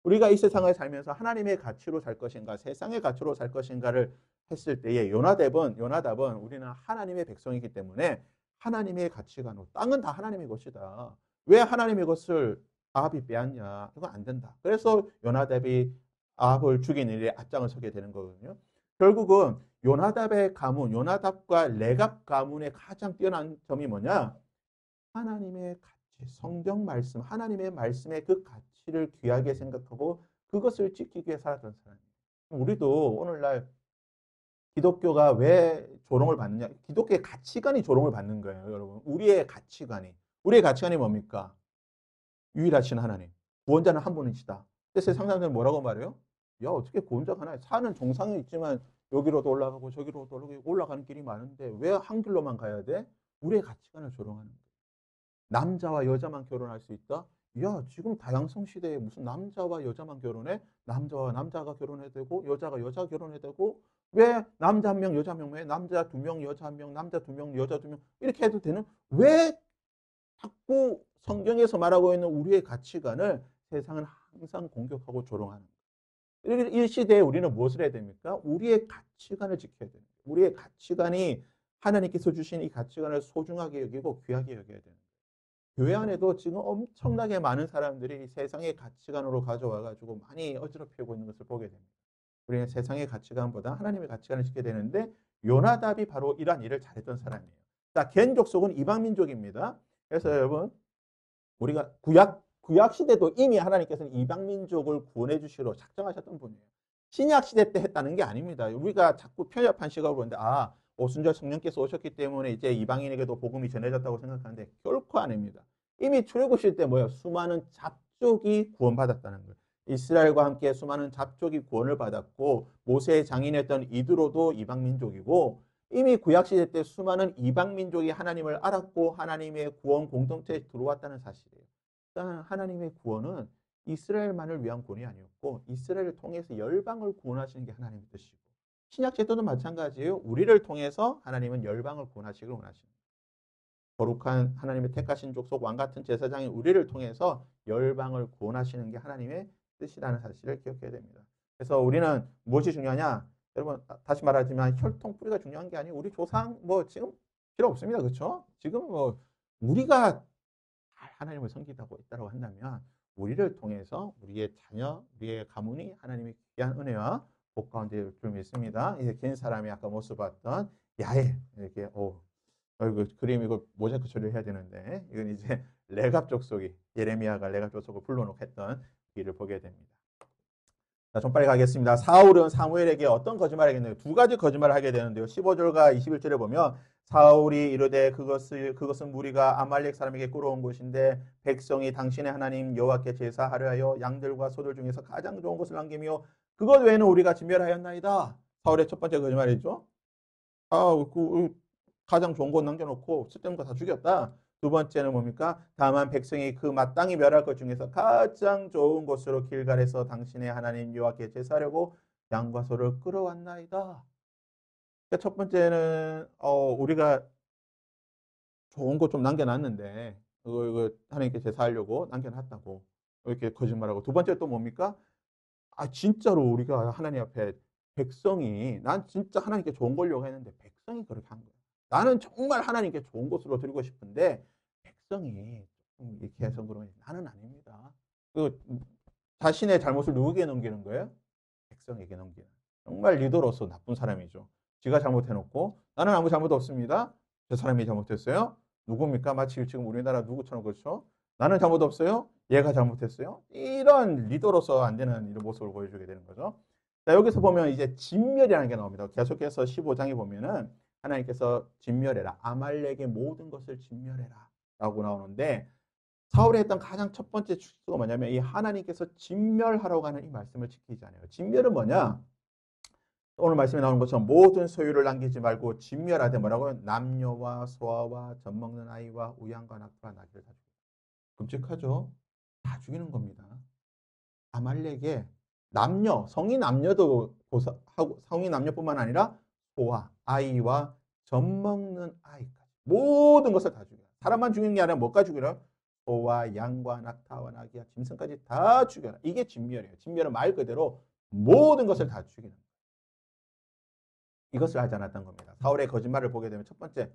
우리가 이 세상을 살면서 하나님의 가치로 살 것인가 세상의 가치로 살 것인가를 했을 때에 요나답은 우리는 하나님의 백성이기 때문에 하나님의 가치관으로 땅은 다 하나님의 것이다. 왜 하나님의 것을 아합이 빼앗냐? 이건 안 된다. 그래서 요나답이 아합을 죽이는 일에 앞장을 서게 되는 거거든요. 결국은 요나답의 가문, 요나답과 레갑 가문의 가장 뛰어난 점이 뭐냐? 하나님의 가치, 성경 말씀, 하나님의 말씀의 그 가치를 귀하게 생각하고 그것을 지키기 위해 살았던 사람이에요. 우리도 오늘날 기독교가 왜 조롱을 받느냐? 기독교의 가치관이 조롱을 받는 거예요, 여러분. 우리의 가치관이 뭡니까? 유일하신 하나님. 구원자는 한 분이시다. 근데 세상 사람들은 뭐라고 말해요? 야, 어떻게 구원자가 하나? 사는 정상이 있지만 여기로도 올라가고 저기로도 올라가는 길이 많은데 왜 한 길로만 가야 돼? 우리의 가치관을 조롱하는 거예요. 남자와 여자만 결혼할 수 있다? 야, 지금 다양성 시대에 무슨 남자와 여자만 결혼해? 남자와 남자가 결혼해야 되고 여자가 여자 결혼해야 되고 왜 남자 한 명, 여자 한 명, 왜 남자 두 명, 여자 한 명, 남자 두 명, 여자 두 명 이렇게 해도 되는? 왜 자꾸 성경에서 말하고 있는 우리의 가치관을 세상은 항상 공격하고 조롱하는 거예요. 이 시대에 우리는 무엇을 해야 됩니까? 우리의 가치관을 지켜야 됩니다. 우리의 가치관이 하나님께서 주신 이 가치관을 소중하게 여기고 귀하게 여겨야 되는 거예요. 교회 안에도 지금 엄청나게 많은 사람들이 세상의 가치관으로 가져와가지고 많이 어지럽히고 있는 것을 보게 됩니다. 우리는 세상의 가치관보다 하나님의 가치관을 지켜야 되는데 요나답이 바로 이러한 일을 잘했던 사람이에요. 자, 겐 족속은 이방 민족입니다. 그래서 여러분 우리가 구약 시대도 이미 하나님께서는 이방 민족을 구원해 주시러 작정하셨던 분이에요. 신약 시대 때 했다는 게 아닙니다. 우리가 자꾸 편협한 시각으로 보는데 오순절 성령께서 오셨기 때문에 이제 이방인에게도 복음이 전해졌다고 생각하는데 결코 아닙니다. 이미 출애굽 때 뭐예요? 수많은 잡족이 구원받았다는 거예요. 이스라엘과 함께 수많은 잡족이 구원을 받았고 모세의 장인이었던 이드로도 이방 민족이고 이미 구약시대 때 수많은 이방 민족이 하나님을 알았고 하나님의 구원 공동체에 들어왔다는 사실이에요. 그러니까 하나님의 구원은 이스라엘만을 위한 구원이 아니었고 이스라엘을 통해서 열방을 구원하시는 게 하나님의 뜻이고 신약시대도 마찬가지예요. 우리를 통해서 하나님은 열방을 구원하시기를 원하십니다. 거룩한 하나님의 택하신 족속 왕같은 제사장인 우리를 통해서 열방을 구원하시는 게 하나님의 뜻이라는 사실을 기억해야 됩니다. 그래서 우리는 무엇이 중요하냐? 여러분 다시 말하지만 혈통 뿌리가 중요한 게 아니고 우리 조상 뭐 지금 필요 없습니다. 그렇죠? 지금 뭐 우리가 하나님을 섬기다고 있다고 한다면 우리를 통해서 우리의 자녀, 우리의 가문이 하나님의 귀한 은혜와 복 가운데 올 줄 믿습니다. 이제 긴 사람이 아까 모습 봤던 야엘 이렇게 이거 그림 이거 모자이크 처리를 해야 되는데 이건 이제 레갑 족속이 예레미야가 레갑 족속을 불러놓고 했던 일을 보게 됩니다. 자, 좀 빨리 가겠습니다. 사울은 사무엘에게 어떤 거짓말을 하겠는데요? 두 가지 거짓말을 하게 되는데요. 15절과 21절에 보면 사울이 이르되 그것은 무리가 아말렉 사람에게 끌어온 것인데 백성이 당신의 하나님 여호와께 제사하려 하여 양들과 소들 중에서 가장 좋은 것을 남기며 그것 외에는 우리가 진멸하였나이다. 사울의 첫 번째 거짓말이죠. 가장 좋은 것 남겨놓고 쓸데없는 거 다 죽였다. 두 번째는 뭡니까? 다만 백성이 그 마땅히 멸할 것 중에서 가장 좋은 곳으로 길갈에서 당신의 하나님 여호와께 제사하려고 양과 소를 끌어왔나이다. 그러니까 첫 번째는 우리가 좋은 거 좀 남겨놨는데 이거 하나님께 제사하려고 남겨놨다고 이렇게 거짓말하고, 두 번째 또 뭡니까? 진짜로 우리가 하나님 앞에 백성이, 난 진짜 하나님께 좋은 걸려고 했는데 백성이 그렇게 한 거야. 나는 정말 하나님께 좋은 곳으로 드리고 싶은데 백성이 좀 이렇게 해서 그러면 나는 아닙니다. 그 자신의 잘못을 누구에게 넘기는 거예요? 백성에게 넘기는. 정말 리더로서 나쁜 사람이죠. 지가 잘못해놓고 나는 아무 잘못 없습니다. 저 사람이 잘못했어요. 누굽니까? 마치 지금 우리나라 누구처럼 그렇죠? 나는 잘못 없어요. 얘가 잘못했어요. 이런 리더로서 안 되는 이런 모습을 보여주게 되는 거죠. 자, 여기서 보면 이제 진멸이라는 게 나옵니다. 계속해서 15장에 보면은 하나님께서 진멸해라. 아말렉의 모든 것을 진멸해라. 라고 나오는데, 사울이 했던 가장 첫 번째 추수가 뭐냐면 이 하나님께서 진멸하라고 하는 이 말씀을 지키지 않아요. 진멸은 뭐냐? 오늘 말씀에 나오는 것처럼 모든 소유를 남기지 말고 진멸하되 뭐라고요? 남녀와 소아와 젖먹는 아이와 우양과 낙타와 나귀를 다 죽이라. 끔찍하죠? 다 죽이는 겁니다. 아말렉의 남녀, 성인 남녀도 하고, 성인 남녀뿐만 아니라 소아, 아이와 젖먹는 아이까지 모든 것을 다 죽여라. 사람만 죽이는 게 아니라 뭐까지 죽여라? 소와 양과 낙타와 나귀와 짐승까지 다 죽여라. 이게 진멸이에요. 진멸은 말 그대로 모든 것을 다 죽이는 거예요. 이것을 하지 않았던 겁니다. 사울의 거짓말을 보게 되면 첫 번째,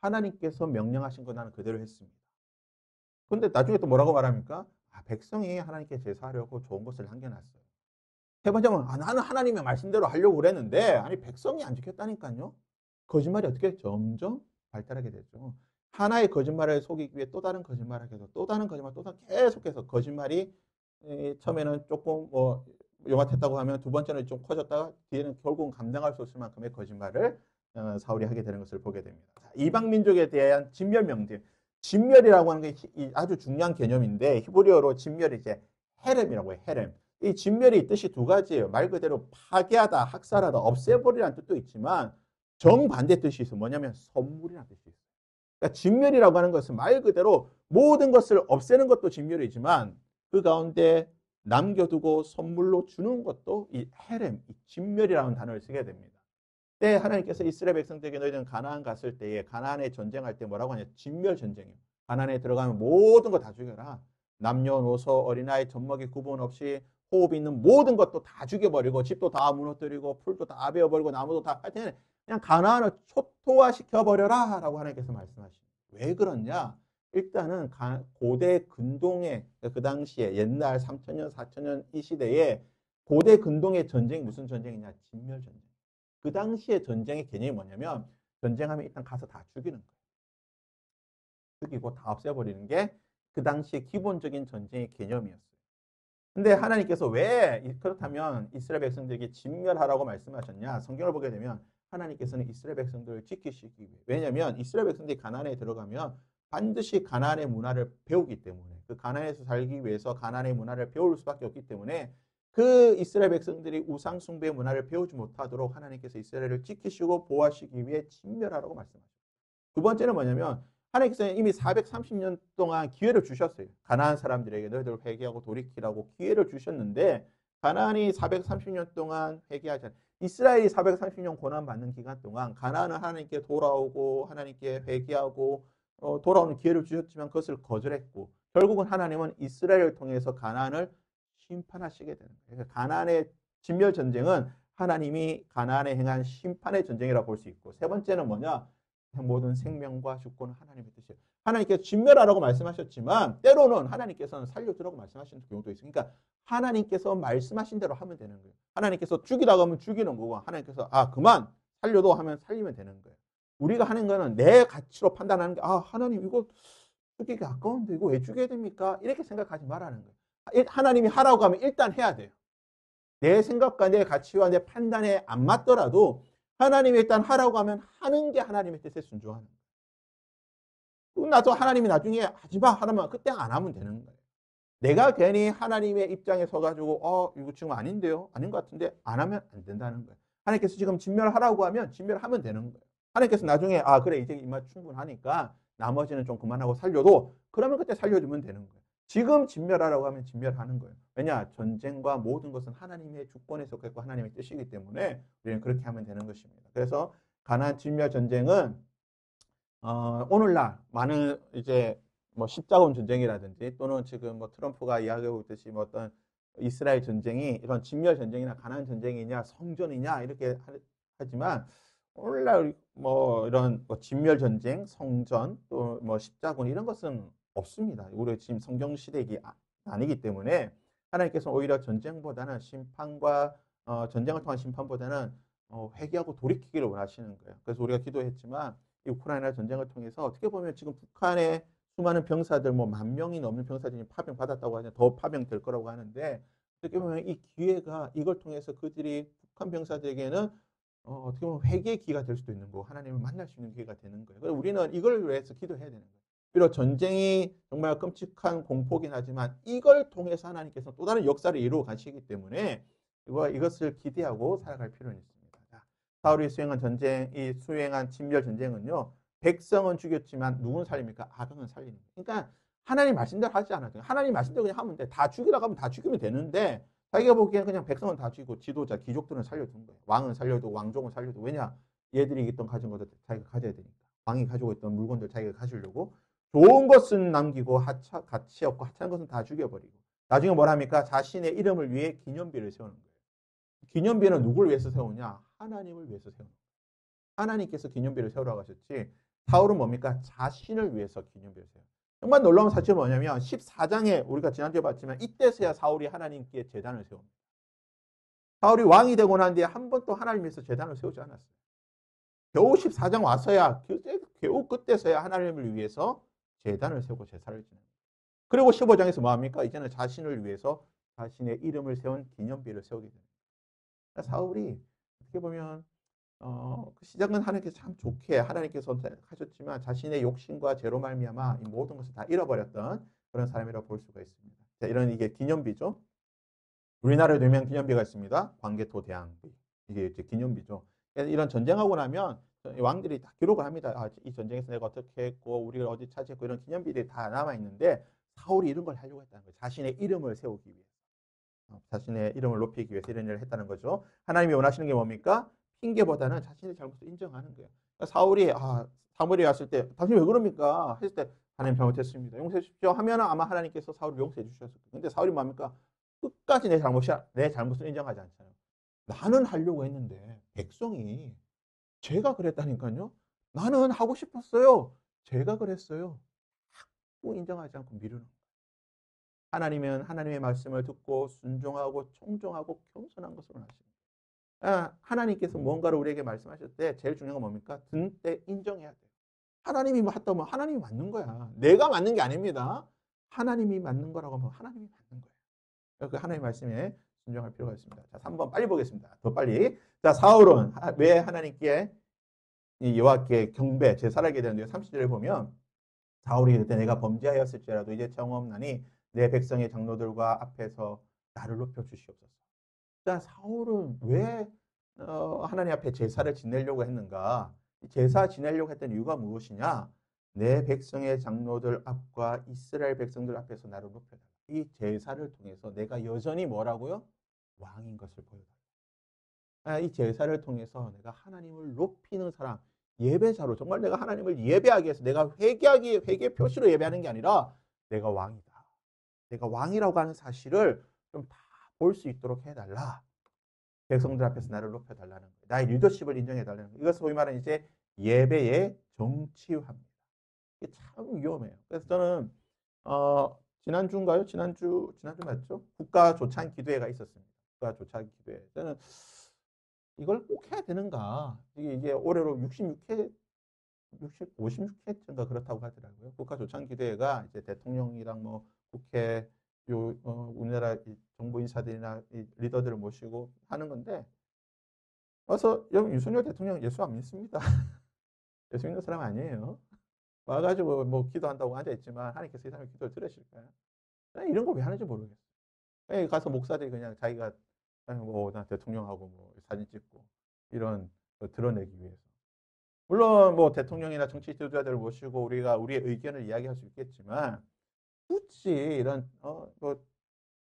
하나님께서 명령하신 거 나는 그대로 했습니다. 근데 나중에 또 뭐라고 말합니까? 백성이 하나님께 제사하려고 좋은 것을 남겨놨어요. 세 번째는 나는 하나님의 말씀대로 하려고 그랬는데 아니 백성이 안 지켰다니까요. 거짓말이 어떻게 점점 발달하게 되죠. 하나의 거짓말을 속이기 위해 또 다른 거짓말을 하게 되고 또 다른 거짓말, 또 다른 계속해서 거짓말이 처음에는 조금 요만했다고 하면 두 번째는 좀 커졌다가 뒤에는 결국은 감당할 수 없을 만큼의 거짓말을 사울이 하게 되는 것을 보게 됩니다. 이방 민족에 대한 진멸 명령. 진멸이라고 하는 게 아주 중요한 개념인데 히브리어로 진멸이 이제 헤렘이라고 해요. 헤렘. 이 진멸의 뜻이 두 가지예요. 말 그대로 파괴하다, 학살하다, 없애버리라는 뜻도 있지만 정반대 뜻이 있어요. 뭐냐면 선물이라는 뜻이 있어요. 그러니까 진멸이라고 하는 것은 말 그대로 모든 것을 없애는 것도 진멸이지만 그 가운데 남겨두고 선물로 주는 것도 이 헤렘, 이 진멸이라는 단어를 쓰게 됩니다. 때 하나님께서 이스라엘 백성들에게 너희들은 가나안 갔을 때에 가나안에 전쟁할 때 뭐라고 하냐? 진멸 전쟁이에요. 가나안에 들어가면 모든 거 다 죽여라. 남녀노소 어린아이 젖먹이 구분 없이 호흡 있는 모든 것도 다 죽여버리고 집도 다 무너뜨리고 풀도 다 베어버리고 나무도 다 하여튼 그냥 가나안을 초토화시켜버려라 라고 하나님께서 말씀하십니다. 왜 그러냐? 일단은 고대 근동의 그 당시에 옛날 3,000년, 4,000년 이 시대에 고대 근동의 전쟁이 무슨 전쟁이냐? 진멸 전쟁. 그 당시에 전쟁의 개념이 뭐냐면 전쟁하면 일단 가서 다 죽이는 거예요. 죽이고 다 없애버리는 게 그 당시의 기본적인 전쟁의 개념이었어요. 근데 하나님께서 왜 그렇다면 이스라엘 백성들에게 진멸하라고 말씀하셨냐? 성경을 보게 되면 하나님께서는 이스라엘 백성들을 지키시기 위해, 왜냐하면 이스라엘 백성들이 가나안에 들어가면 반드시 가나안의 문화를 배우기 때문에, 그 가나안에서 살기 위해서 가나안의 문화를 배울 수밖에 없기 때문에 그 이스라엘 백성들이 우상 숭배의 문화를 배우지 못하도록 하나님께서 이스라엘을 지키시고 보호하시기 위해 진멸하라고 말씀하셨어요. 두 번째는 뭐냐면 하나님께서는 이미 430년 동안 기회를 주셨어요. 가나안 사람들에게 너희들 회개하고 돌이키라고 기회를 주셨는데 가나안이 430년 동안 회개하지 않아요. 이스라엘이 430년 고난받는 기간 동안 가나안은 하나님께 돌아오고 하나님께 회개하고 돌아오는 기회를 주셨지만 그것을 거절했고 결국은 하나님은 이스라엘을 통해서 가나안을 심판하시게 되는 거예요. 그러니까 가나안의 진멸 전쟁은 하나님이 가나안에 행한 심판의 전쟁이라고 볼 수 있고, 세 번째는 뭐냐? 모든 생명과 주권은 하나님의 뜻이에요. 하나님께서 진멸하라고 말씀하셨지만 때로는 하나님께서는 살려주라고 말씀하시는 경우도 있어요. 그러니까 하나님께서 말씀하신 대로 하면 되는 거예요. 하나님께서 죽이라고 하면 죽이는 거고 하나님께서 그만 살려도 하면 살리면 되는 거예요. 우리가 하는 거는 내 가치로 판단하는 게 하나님 이거 죽이기 아까운데 이거 왜 죽여야 됩니까? 이렇게 생각하지 말라는 거예요. 하나님이 하라고 하면 일단 해야 돼요. 내 생각과 내 가치와 내 판단에 안 맞더라도 하나님이 일단 하라고 하면 하는 게 하나님의 뜻에 순종하는 거예요. 나도 하나님이 나중에 하지마 하라면 그때 안 하면 되는 거예요. 내가 괜히 하나님의 입장에 서가지고 이거 지금 아닌데요? 아닌 것 같은데 안 하면 안 된다는 거예요. 하나님께서 지금 진멸하라고 하면 진멸하면 되는 거예요. 하나님께서 나중에 그래 이제 이만 충분하니까 나머지는 좀 그만하고 살려도 그러면 그때 살려주면 되는 거예요. 지금 진멸하라고 하면 진멸하는 거예요. 왜냐? 전쟁과 모든 것은 하나님의 주권에 속했고 하나님의 뜻이기 때문에 우리는 그렇게 하면 되는 것입니다. 그래서 가나안 진멸 전쟁은 오늘날 많은 이제 뭐 십자군 전쟁이라든지 또는 지금 뭐 트럼프가 이야기하고 있듯이 뭐 어떤 이스라엘 전쟁이 이런 진멸 전쟁이나 가나안 전쟁이냐 성전이냐 이렇게 하지만 오늘날 뭐 이런 뭐 진멸 전쟁, 성전 또 뭐 십자군 이런 것은 없습니다. 우리 지금 성경 시대가 아니기 때문에 하나님께서 오히려 전쟁보다는 심판과 전쟁을 통한 심판보다는 회개하고 돌이키기를 원하시는 거예요. 그래서 우리가 기도했지만 이 우크라이나 전쟁을 통해서 어떻게 보면 지금 북한의 수많은 병사들 뭐 10,000명이 넘는 병사들이 파병 받았다고 하냐 더 파병될 거라고 하는데 어떻게 보면 이 기회가 이걸 통해서 그들이 북한 병사들에게는 어떻게 보면 회개의 기회가 될 수도 있는 거고 하나님을 만날 수 있는 기회가 되는 거예요. 그래서 우리는 이걸 위해서 기도해야 되는 거예요. 비록 전쟁이 정말 끔찍한 공포긴 하지만 이걸 통해서 하나님께서 또 다른 역사를 이루어 가시기 때문에 이것을 기대하고 살아갈 필요는 있습니다. 사울이 수행한 진멸 전쟁은요. 백성은 죽였지만 누군 살립니까? 아강은 살리는 거예요. 그러니까 하나님 말씀대로 하지 않아요. 하나님 말씀대로 그냥 하면 돼. 다 죽이라고 하면 다 죽이면 되는데 자기가 보기에는 그냥 백성은 다 죽이고 지도자, 귀족들은 살려둔 거예요. 왕은 살려도 왕족은 살려도 왜냐? 얘들이 있던 가진 것들 자기가 가져야 되니까. 왕이 가지고 있던 물건들 자기가 가지려고 좋은 것은 남기고 가치 없고 하찮은 것은 다 죽여버리고 나중에 뭘 합니까? 자신의 이름을 위해 기념비를 세우는 거예요. 기념비는 누구를 위해서 세우냐? 하나님을 위해서 세우는 거예요. 하나님께서 기념비를 세우라고 하셨지 사울은 뭡니까? 자신을 위해서 기념비를 세워요. 정말 놀라운 사실은 뭐냐면 14장에 우리가 지난주에 봤지만 이때서야 사울이 하나님께 제단을 세웁니다. 사울이 왕이 되고 난 뒤에 한 번도 하나님 위해서 제단을 세우지 않았어요. 겨우 14장 와서야 겨우 그때서야 하나님을 위해서 제단을 세우고 제사를 지내요. 그리고 15장에서 뭐합니까? 이제는 자신을 위해서 자신의 이름을 세운 기념비를 세우게 됩니다. 그러니까 사울이 어떻게 보면 그 시작은 하나님께서 참 좋게 하나님께서 선택하셨지만 자신의 욕심과 죄로 말미암아 이 모든 것을 다 잃어버렸던 그런 사람이라고 볼 수가 있습니다. 자, 이런 이게 기념비죠. 우리나라에도 유명한 기념비가 있습니다. 광개토 대항비. 이게 이제 기념비죠. 이런 전쟁하고 나면 왕들이 다 기록을 합니다. 아, 이 전쟁에서 내가 어떻게 했고 우리가 어디 차지했고 이런 기념비들이 다 남아 있는데 사울이 이런 걸 하려고 했다는 거예요. 자신의 이름을 세우기 위해. 자신의 이름을 높이기 위해서 이런 일을 했다는 거죠. 하나님이 원하시는 게 뭡니까? 핑계보다는 자신의 잘못을 인정하는 거예요. 그러니까 사무엘이 왔을 때 당신 왜 그럽니까? 했을 때 하나님 잘못했습니다. 용서해 주십시오 하면 아마 하나님께서 사울을 용서해 주셨을 거예요. 근데 사울이 뭡니까? 끝까지 내 잘못을 인정하지 않잖아요. 나는 하려고 했는데 백성이 제가 그랬다니까요. 나는 하고 싶었어요. 제가 그랬어요. 자꾸 인정하지 않고 미루는 거예요. 하나님은 하나님의 말씀을 듣고 순종하고 청종하고 겸손한 것으로 나십니다. 하나님께서 무언가를 우리에게 말씀하실 때 제일 중요한 건 뭡니까? 듣는 때 인정해야 돼요. 하나님이 맞다면 하나님이 맞는 거야. 내가 맞는 게 아닙니다. 하나님이 맞는 거라고 하면 하나님이 맞는 거예요. 그 하나님의 말씀에 순종할 필요가 있습니다. 자, 3번 빨리 보겠습니다. 더 빨리. 자, 사울은 왜 하나님께 여호와께 경배, 제사를 하게 되는데요. 30절에 보면 사울이 그때 내가 범죄하였을지라도 이제 정없나니 내 백성의 장로들과 앞에서 나를 높여 주시옵소서. 자, 사울은 왜 하나님 앞에 제사를 지내려고 했는가? 제사 지내려고 했던 이유가 무엇이냐? 내 백성의 장로들 앞과 이스라엘 백성들 앞에서 나를 높여달라. 이 제사를 통해서 내가 여전히 뭐라고요? 왕인 것을 보여달라. 이 제사를 통해서 내가 하나님을 높이는 사람, 예배자로 정말 내가 하나님을 예배하기 위해서 내가 회개 표시로 예배하는 게 아니라 내가 왕이다. 내가 왕이라고 하는 사실을 좀 다 볼 수 있도록 해달라. 백성들 앞에서 나를 높여달라는 거예요. 나의 리더십을 인정해달라는 거예요. 이것을 소위 말하는 이제 예배의 정치화입니다. 이게 참 위험해요. 그래서 저는 지난주인가요? 지난주 맞죠? 국가 조찬 기도회가 있었습니다. 국가 조찬 기도회. 저는 이걸 꼭 해야 되는가? 이게 올해로 56회 56회인가 그렇다고 하더라고요. 국가 조찬 기도회가 이제 대통령이랑 뭐 국회 우리나라 정부 인사들이나 리더들을 모시고 하는 건데 와서 여러분 윤석열 대통령 예수 안 믿습니다. 예수 믿는 사람 아니에요. 와가지고 뭐 기도한다고 앉아 있지만 하나님께서 이 사람의 기도를 들으실까요? 이런 걸 왜 하는지 모르겠어요. 가서 목사들이 그냥 자기가 뭐 나 대통령하고 뭐 사진 찍고 이런 거 드러내기 위해서. 물론 뭐 대통령이나 정치 지도자들을 모시고 우리가 우리의 의견을 이야기할 수 있겠지만 굳이 이런 뭐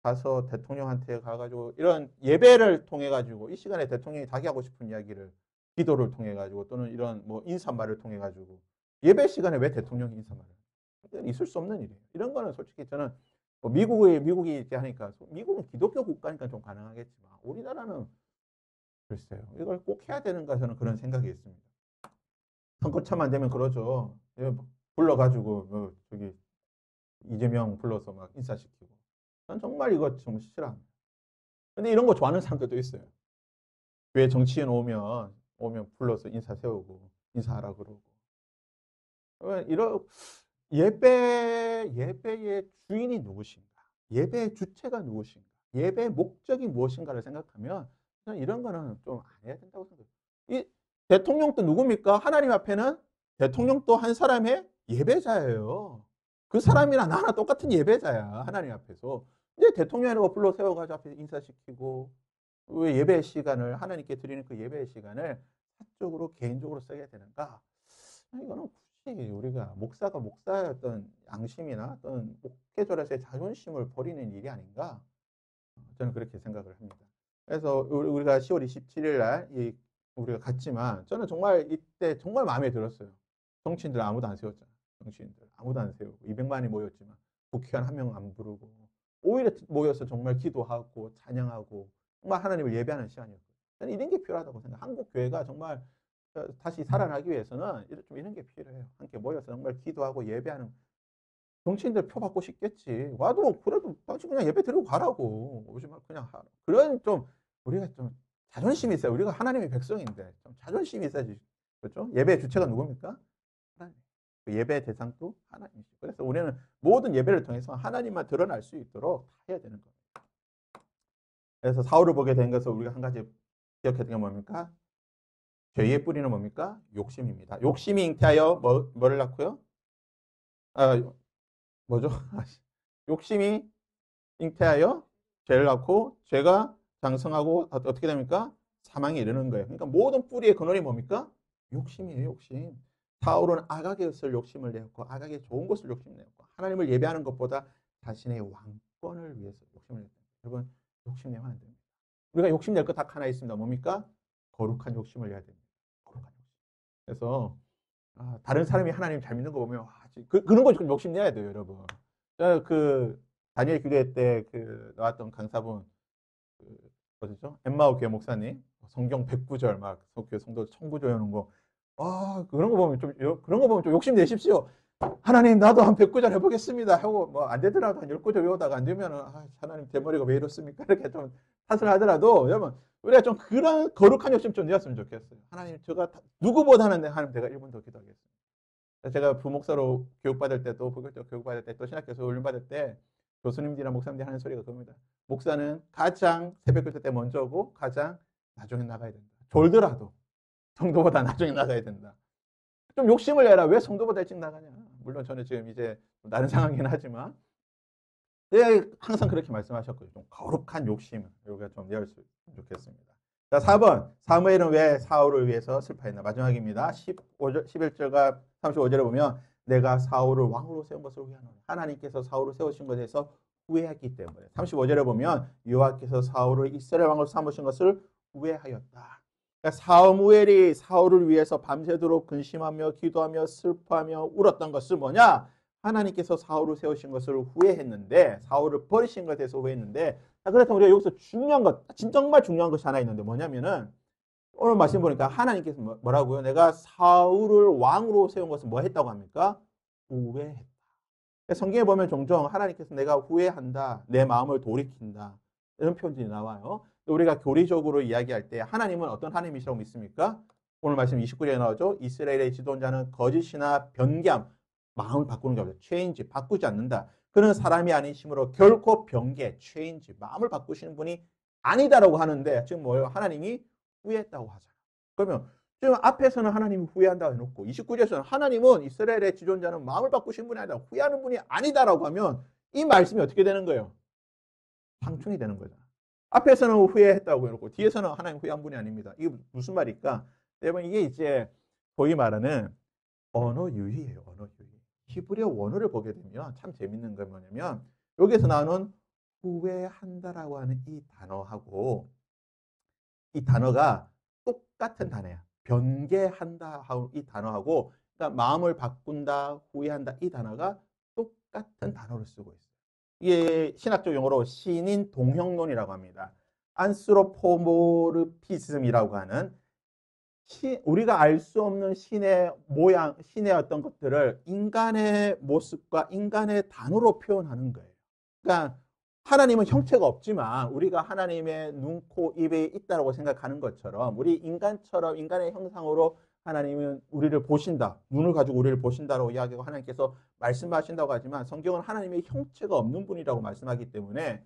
가서 대통령한테 가가지고 이런 예배를 통해 가지고 이 시간에 대통령이 자기 하고 싶은 이야기를 기도를 통해 가지고 또는 이런 뭐 인사말을 통해 가지고 예배 시간에 왜 대통령이 인사말을 이건 있을 수 없는 일이에요. 이런 거는 솔직히 저는 뭐 미국이 이렇게 하니까 미국은 기독교 국가니까 좀 가능하겠지만 우리나라는 글쎄요. 이걸 꼭 해야 되는가 저는 그런 생각이 있습니다. 선거차만 되면 그러죠. 불러가지고 뭐 저기 이재명 불러서 막 인사시키고. 난 정말 이거 좀 싫어합니다. 근데 이런 거 좋아하는 사람들도 있어요. 왜 정치인 오면 불러서 인사 세우고 인사하라 그러고. 이런 예배의 주인이 누구신가? 예배의 주체가 누구신가? 예배의 목적이 무엇인가를 생각하면 저는 이런 거는 좀 안 해야 된다고 생각해요. 이 대통령도 누굽니까? 하나님 앞에는 대통령도 한 사람의 예배자예요. 그 사람이나 나나 똑같은 예배자야. 하나님 앞에서. 이제 대통령이라고 불러 세워가지고 앞에 인사시키고 왜 예배 시간을 하나님께 드리는 그 예배의 시간을 사적으로 개인적으로 써야 되는가? 이거는 굳이 우리가 목사의 어떤 양심이나 어떤 목회자로서의 자존심을 버리는 일이 아닌가? 저는 그렇게 생각을 합니다. 그래서 우리가 10월 27일 날 우리가 갔지만 저는 정말 이때 정말 마음에 들었어요. 정치인들 아무도 안 세웠잖아. 정치인들 아무도 안 세우고 200만이 모였지만 국회의원 한 명 안 부르고 오히려 모여서 정말 기도하고 찬양하고 정말 하나님을 예배하는 시간이었거든요. 저는 이런 게 필요하다고 생각해요. 한국 교회가 정말 다시 살아나기 위해서는 좀 이런 게 필요해요. 함께 모여서 정말 기도하고 예배하는 정치인들 표 받고 싶겠지. 와도 그래도 당신 그냥 예배 드리고 가라고. 오지 마 그냥 하라. 그런 좀 우리가 좀 자존심이 있어요. 우리가 하나님의 백성인데 좀 자존심이 있어야지. 그렇죠? 예배의 주체가 누굽니까? 하나님. 그 예배 대상도 하나님이시죠. 그래서 우리는 모든 예배를 통해서 하나님만 드러날 수 있도록 해야 되는 거예요. 그래서 사울을 보게 된 것을 우리가 한 가지 기억해야 되는 게 뭡니까? 죄의 뿌리는 뭡니까? 욕심입니다. 욕심이 잉태하여 뭐를 낳고요? 아, 뭐죠? 욕심이 잉태하여 죄를 낳고 죄가 장성하고 어떻게 됩니까? 사망에 이르는 거예요. 그러니까 모든 뿌리의 근원이 뭡니까? 욕심이에요. 욕심. 사울은 악악의 것을 욕심을 내었고 악악의 좋은 것을 욕심을 내었고 하나님을 예배하는 것보다 자신의 왕권을 위해서 욕심을 냈다. 여러분 욕심내면 안 됩니다. 우리가 욕심낼 것 딱 하나 있습니다. 뭡니까? 거룩한 욕심을 내야 됩니다. 거룩한 욕심. 그래서 다른 사람이 하나님 잘 믿는 거 보면 그런 거 좀 욕심내야 돼요, 여러분. 그 다니엘 기도회 때 그 나왔던 강사분 그 어디죠? 엠마오 교회 목사님 성경 109절 막 교회 성도 청구조 하는 거 그런 거 보면 좀 욕심 내십시오. 하나님 나도 한 109절 해보겠습니다 하고 뭐 안 되더라도 한 10구절 외우다가 안 되면은 하나님 제 머리가 왜 이렇습니까? 이렇게 좀 탓을 하더라도 여러분 우리가 좀 그런 거룩한 욕심 좀 내었으면 좋겠어요. 하나님 제가 누구보다는 하나님 제가 1분 더 기도하겠습니다. 제가 부목사로 교육받을 때 또 부교육 교육받을 때 또 신학교에서 훈련받을 때 교수님들이나 목사님들이 하는 소리가 그겁니다. 목사는 가장 새벽기도 때 먼저 오고 가장 나중에 나가야 된다. 졸더라도 성도보다 나중에 나가야 된다. 좀 욕심을 내라. 왜 성도보다 일찍 나가냐. 물론 저는 지금 이제 다른 상황이긴 하지만 항상 그렇게 말씀하셨고요. 좀 거룩한 욕심 우리가 좀 내었으면 좋겠습니다. 자, 4번. 사무엘은 왜 사울을 위해서 슬퍼했나? 마지막입니다. 11절과 35절에 보면 내가 사울을 왕으로 세운 것을 후회하노라. 하나님께서 사울을 세우신 것에 대해서 후회했기 때문에. 35절에 보면 여호와께서 사울을 이스라엘 왕으로 삼으신 것을 후회하였다. 그러니까 사무엘이 사울을 위해서 밤새도록 근심하며 기도하며 슬퍼하며 울었던 것은 뭐냐? 하나님께서 사울을 세우신 것을 후회했는데 사울을 버리신 것에 대해서 후회했는데 그래서 우리가 여기서 중요한 것, 정말 중요한 것이 하나 있는데 뭐냐면은 오늘 말씀 보니까 하나님께서 뭐라고요? 내가 사울을 왕으로 세운 것은 뭐 했다고 합니까? 후회했다. 성경에 보면 종종 하나님께서 내가 후회한다, 내 마음을 돌이킨다 이런 표현들이 나와요. 우리가 교리적으로 이야기할 때 하나님은 어떤 하나님이시라고 믿습니까? 오늘 말씀 29절에 나오죠. 이스라엘의 지도자는 거짓이나 변개함, 마음을 바꾸는 게 없어요. 체인지, 바꾸지 않는다. 그는 사람이 아니심으로 결코 변개, 체인지, 마음을 바꾸시는 분이 아니다라고 하는데 지금 뭐예요? 하나님이 후회했다고 하잖아요. 그러면 지금 앞에서는 하나님이 후회한다고 해놓고 29절에서는 하나님은 이스라엘의 지존자는 마음을 바꾸신 분이 아니다. 후회하는 분이 아니다라고 하면 이 말씀이 어떻게 되는 거예요? 상충이 되는 거죠. 앞에서는 후회했다고 해놓고 뒤에서는 하나님 후회한 분이 아닙니다. 이게 무슨 말일까? 여러분 이게 이제 소위 말하는 언어 유희예요. 언어 유희. 히브리어 원어를 보게 되면 참 재밌는 건 뭐냐면 여기서 나오는 후회한다라고 하는 이 단어하고 이 단어가 똑같은 단어야. 변개한다 하고 이 단어하고 그러니까 마음을 바꾼다, 후회한다 이 단어가 똑같은 단어를 쓰고 있어요. 이게 신학적 용어로 신인 동형론이라고 합니다. 안스로포모르피즘이라고 하는 우리가 알 수 없는 신의 모양, 신의 어떤 것들을 인간의 모습과 인간의 단어로 표현하는 거예요. 그러니까 하나님은 형체가 없지만 우리가 하나님의 눈, 코, 입에 있다고 생각하는 것처럼 우리 인간처럼 인간의 형상으로 하나님은 우리를 보신다. 눈을 가지고 우리를 보신다라고 이야기하고 하나님께서 말씀하신다고 하지만 성경은 하나님의 형체가 없는 분이라고 말씀하기 때문에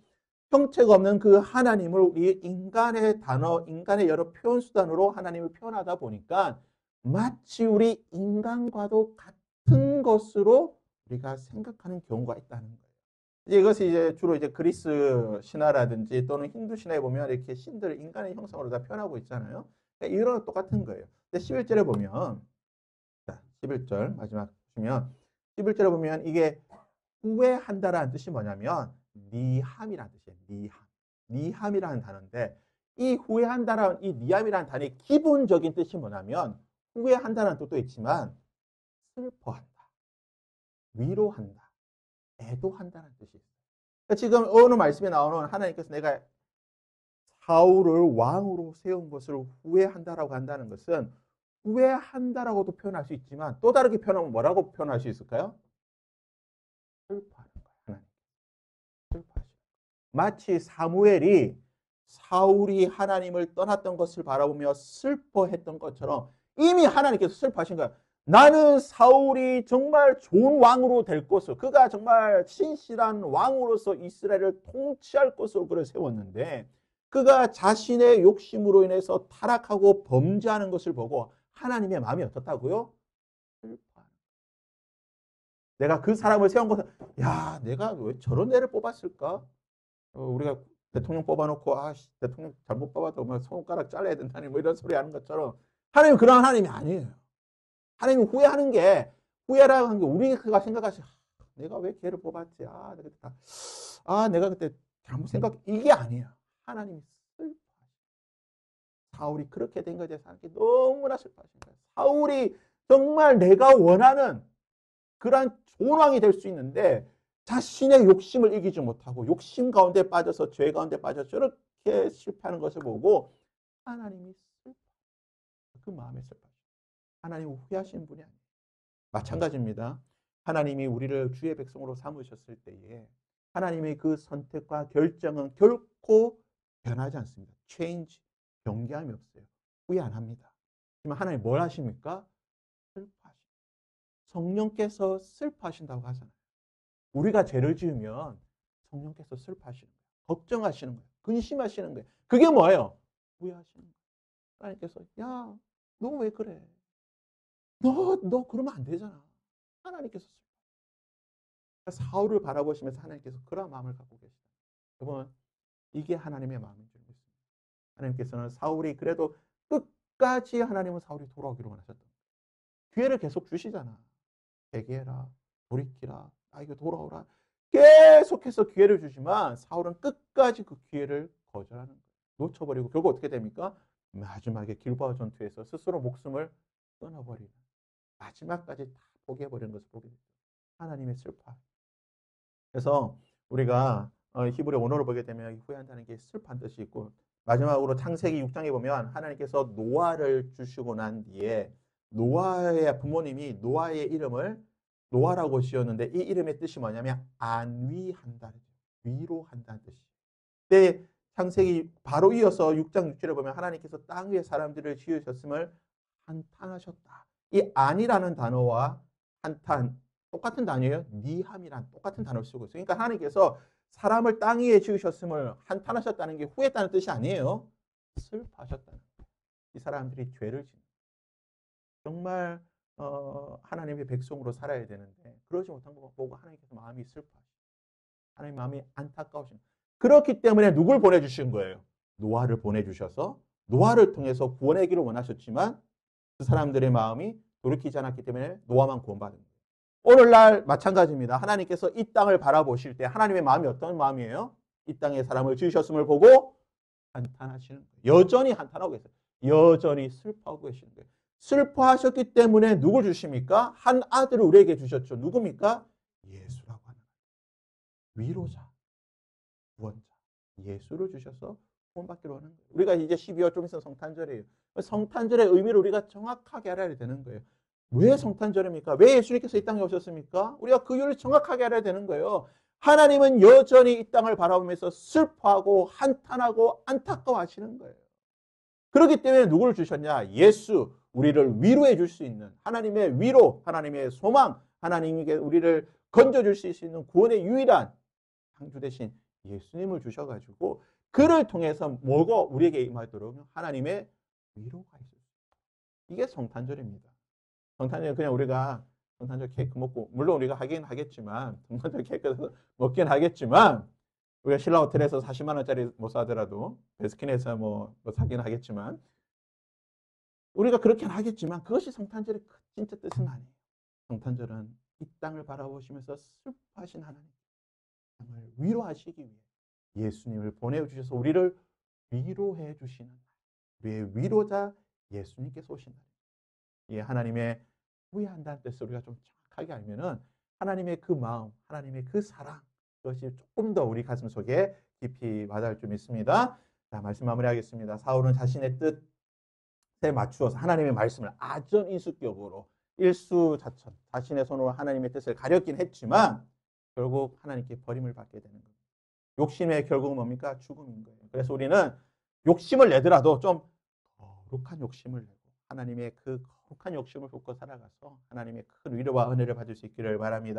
형체가 없는 그 하나님을 우리 인간의 단어, 인간의 여러 표현 수단으로 하나님을 표현하다 보니까 마치 우리 인간과도 같은 것으로 우리가 생각하는 경우가 있다는 거예요. 이것이 이제 주로 이제 그리스 신화라든지 또는 힌두 신화에 보면 이렇게 신들을 인간의 형상으로 다 표현하고 있잖아요. 그러니까 이런 똑같은 거예요. 근데 11절에 보면, 자, 11절 마지막 보시면 11절에 보면 이게 후회한다라는 뜻이 뭐냐면 니함이라는 뜻이에요. 니함. 니함이라는 단어인데 이 후회한다라는 이 니함이라는 단어의 기본적인 뜻이 뭐냐면 후회한다는 뜻도 있지만 슬퍼한다. 위로한다. 애도한다는 뜻이 있어요. 그러니까 지금 어느 말씀에 나오는 하나님께서 내가 사울을 왕으로 세운 것을 후회한다라고 한다는 것은 후회한다라고도 표현할 수 있지만 또 다르게 표현하면 뭐라고 표현할 수 있을까요? 슬퍼하는 거예요. 하나님. 슬퍼하시는 거예요. 마치 사무엘이 사울이 하나님을 떠났던 것을 바라보며 슬퍼했던 것처럼 이미 하나님께서 슬퍼하신 거예요. 나는 사울이 정말 좋은 왕으로 될 것을 그가 정말 신실한 왕으로서 이스라엘을 통치할 것으로 그를 세웠는데 그가 자신의 욕심으로 인해서 타락하고 범죄하는 것을 보고 하나님의 마음이 어떻다고요? 슬퍼하는. 내가 그 사람을 세운 것은 야 내가 왜 저런 애를 뽑았을까? 우리가 대통령 뽑아놓고 아 대통령 잘못 뽑아도 뭐 손가락 잘라야 된다니 뭐 이런 소리 하는 것처럼 하나님은 그런 하나님이 아니에요. 하나님은 후회하는 게 후회라고 하는 게 우리가 생각하시 내가 왜 걔를 뽑았지? 내가 그때 잘못 생각 이게 아니에요. 하나님이 슬퍼. 사울이 그렇게 된 것에 대해서 하나님께 너무나 슬퍼하신 거예요. 사울이 정말 내가 원하는 그러한 좋은 왕이 될 수 있는데 자신의 욕심을 이기지 못하고 욕심 가운데 빠져서 죄 가운데 빠져서 저렇게 실패하는 것을 보고 하나님이 슬퍼. 그 마음에 슬퍼. 하나님은 후회하시는 분이 아니에요. 마찬가지입니다. 하나님이 우리를 주의 백성으로 삼으셨을 때에 하나님의 그 선택과 결정은 결코 변하지 않습니다. change, 변개함이 없어요. 후회 안 합니다. 하지만 하나님 뭘 하십니까? 슬퍼하십니다. 성령께서 슬퍼하신다고 하잖아요. 우리가 죄를 지으면 성령께서 슬퍼하시는 거예요. 걱정하시는 거예요. 근심하시는 거예요. 그게 뭐예요? 후회하시는 거예요. 하나님께서 야, 너 왜 그래? 너 그러면 안 되잖아. 하나님께서 사울을 바라보시면서 하나님께서 그런 마음을 갖고 계시다. 여러분, 이게 하나님의 마음인 줄 믿습니다. 하나님께서는 사울이 그래도 끝까지 하나님은 사울이 돌아오기를 원하셨던 거예요. 기회를 계속 주시잖아. 회개해라, 돌이키라, 나에게 돌아오라. 계속해서 기회를 주지만 사울은 끝까지 그 기회를 거절하는 거예요. 놓쳐버리고 결국 어떻게 됩니까? 마지막에 길보아 전투에서 스스로 목숨을 끊어버리는 마지막까지 다 포기해버리는 것을 보게 됩니다. 하나님의 슬퍼. 그래서 우리가 히브리 원어를 보게 되면 후회한다는 게 슬퍼한 뜻이 있고 마지막으로 창세기 6장에 보면 하나님께서 노아를 주시고 난 뒤에 노아의 부모님이 노아의 이름을 노아라고 지었는데 이 이름의 뜻이 뭐냐면 안위한다는 위로한다는 뜻이에요. 근데 창세기 바로 이어서 6장 6절에 보면 하나님께서 땅 위의 사람들을 지으셨음을 한탄하셨다. 이 안이라는 단어와 한탄 똑같은 단어예요. 니함이란 똑같은 단어를 쓰고 있어요. 그러니까 하나님께서 사람을 땅 위에 지으셨음을 한탄하셨다는 게 후회했다는 뜻이 아니에요. 슬퍼하셨다는 거예요. 이 사람들이 죄를 짓는 정말 하나님의 백성으로 살아야 되는데 그러지 못한 거 보고 하나님께서 마음이 슬퍼하시고 하나님 마음이 안타까우신 그렇기 때문에 누굴 보내주신 거예요? 노아를 보내주셔서 노아를 통해서 구원의 길을 원하셨지만 그 사람들의 마음이 돌이키지 않았기 때문에 노아만 구원받은 거예요. 오늘날 마찬가지입니다. 하나님께서 이 땅을 바라보실 때 하나님의 마음이 어떤 마음이에요? 이 땅에 사람을 지으셨음을 보고 한탄하시는 거예요. 여전히 한탄하고 계세요. 여전히 슬퍼하고 계시는 거예요. 슬퍼하셨기 때문에 누굴 주십니까? 한 아들을 우리에게 주셨죠. 누굽니까? 예수라고 하는 거예요. 위로자, 구원자, 예수를 주셔서 구원받기로 하는 거예요. 우리가 이제 12월 좀 있으면 성탄절이에요. 성탄절의 의미를 우리가 정확하게 알아야 되는 거예요. 왜 성탄절입니까? 왜 예수님께서 이 땅에 오셨습니까? 우리가 그 이유를 정확하게 알아야 되는 거예요. 하나님은 여전히 이 땅을 바라보면서 슬퍼하고 한탄하고 안타까워하시는 거예요. 그렇기 때문에 누구를 주셨냐? 예수, 우리를 위로해 줄 수 있는 하나님의 위로, 하나님의 소망, 하나님에게 우리를 건져줄 수 있는 구원의 유일한 창조 대신 예수님을 주셔가지고 그를 통해서 뭐가 우리에게 임하도록 하나님의 위로가 있어요. 이게 성탄절입니다. 성탄절 그냥 우리가 성탄절 케이크 먹고 물론 우리가 하긴 하겠지만 성탄절 케이크 먹긴 하겠지만 우리가 신라 호텔에서 40만 원짜리 못 사더라도 베스킨에서 뭐 사긴 하겠지만 우리가 그렇게는 하겠지만 그것이 성탄절의 진짜 뜻은 아니에요. 성탄절은 이 땅을 바라보시면서 슬퍼하신 하나님 땅을 위로하시기 위해 예수님을 보내주셔서 우리를 위로해 주시는 우리의 위로자 예수님께서 오신 날. 이 하나님의 후회한다는 뜻을 우리가 좀 정확하게 알면은 하나님의 그 마음, 하나님의 그 사랑 그것이 조금 더 우리 가슴 속에 깊이 와닿을 좀 있습니다. 자, 말씀 마무리하겠습니다. 사울은 자신의 뜻에 맞추어서 하나님의 말씀을 아전인수격으로 일수자천 자신의 손으로 하나님의 뜻을 가렸긴 했지만 결국 하나님께 버림을 받게 되는 거예요. 욕심의 결국은 뭡니까? 죽음인 거예요. 그래서 우리는 욕심을 내더라도 좀 거룩한 욕심을 내고 하나님의 그 거룩한 욕심을 품고 살아가서 하나님의 큰 위로와 은혜를 받을 수 있기를 바랍니다.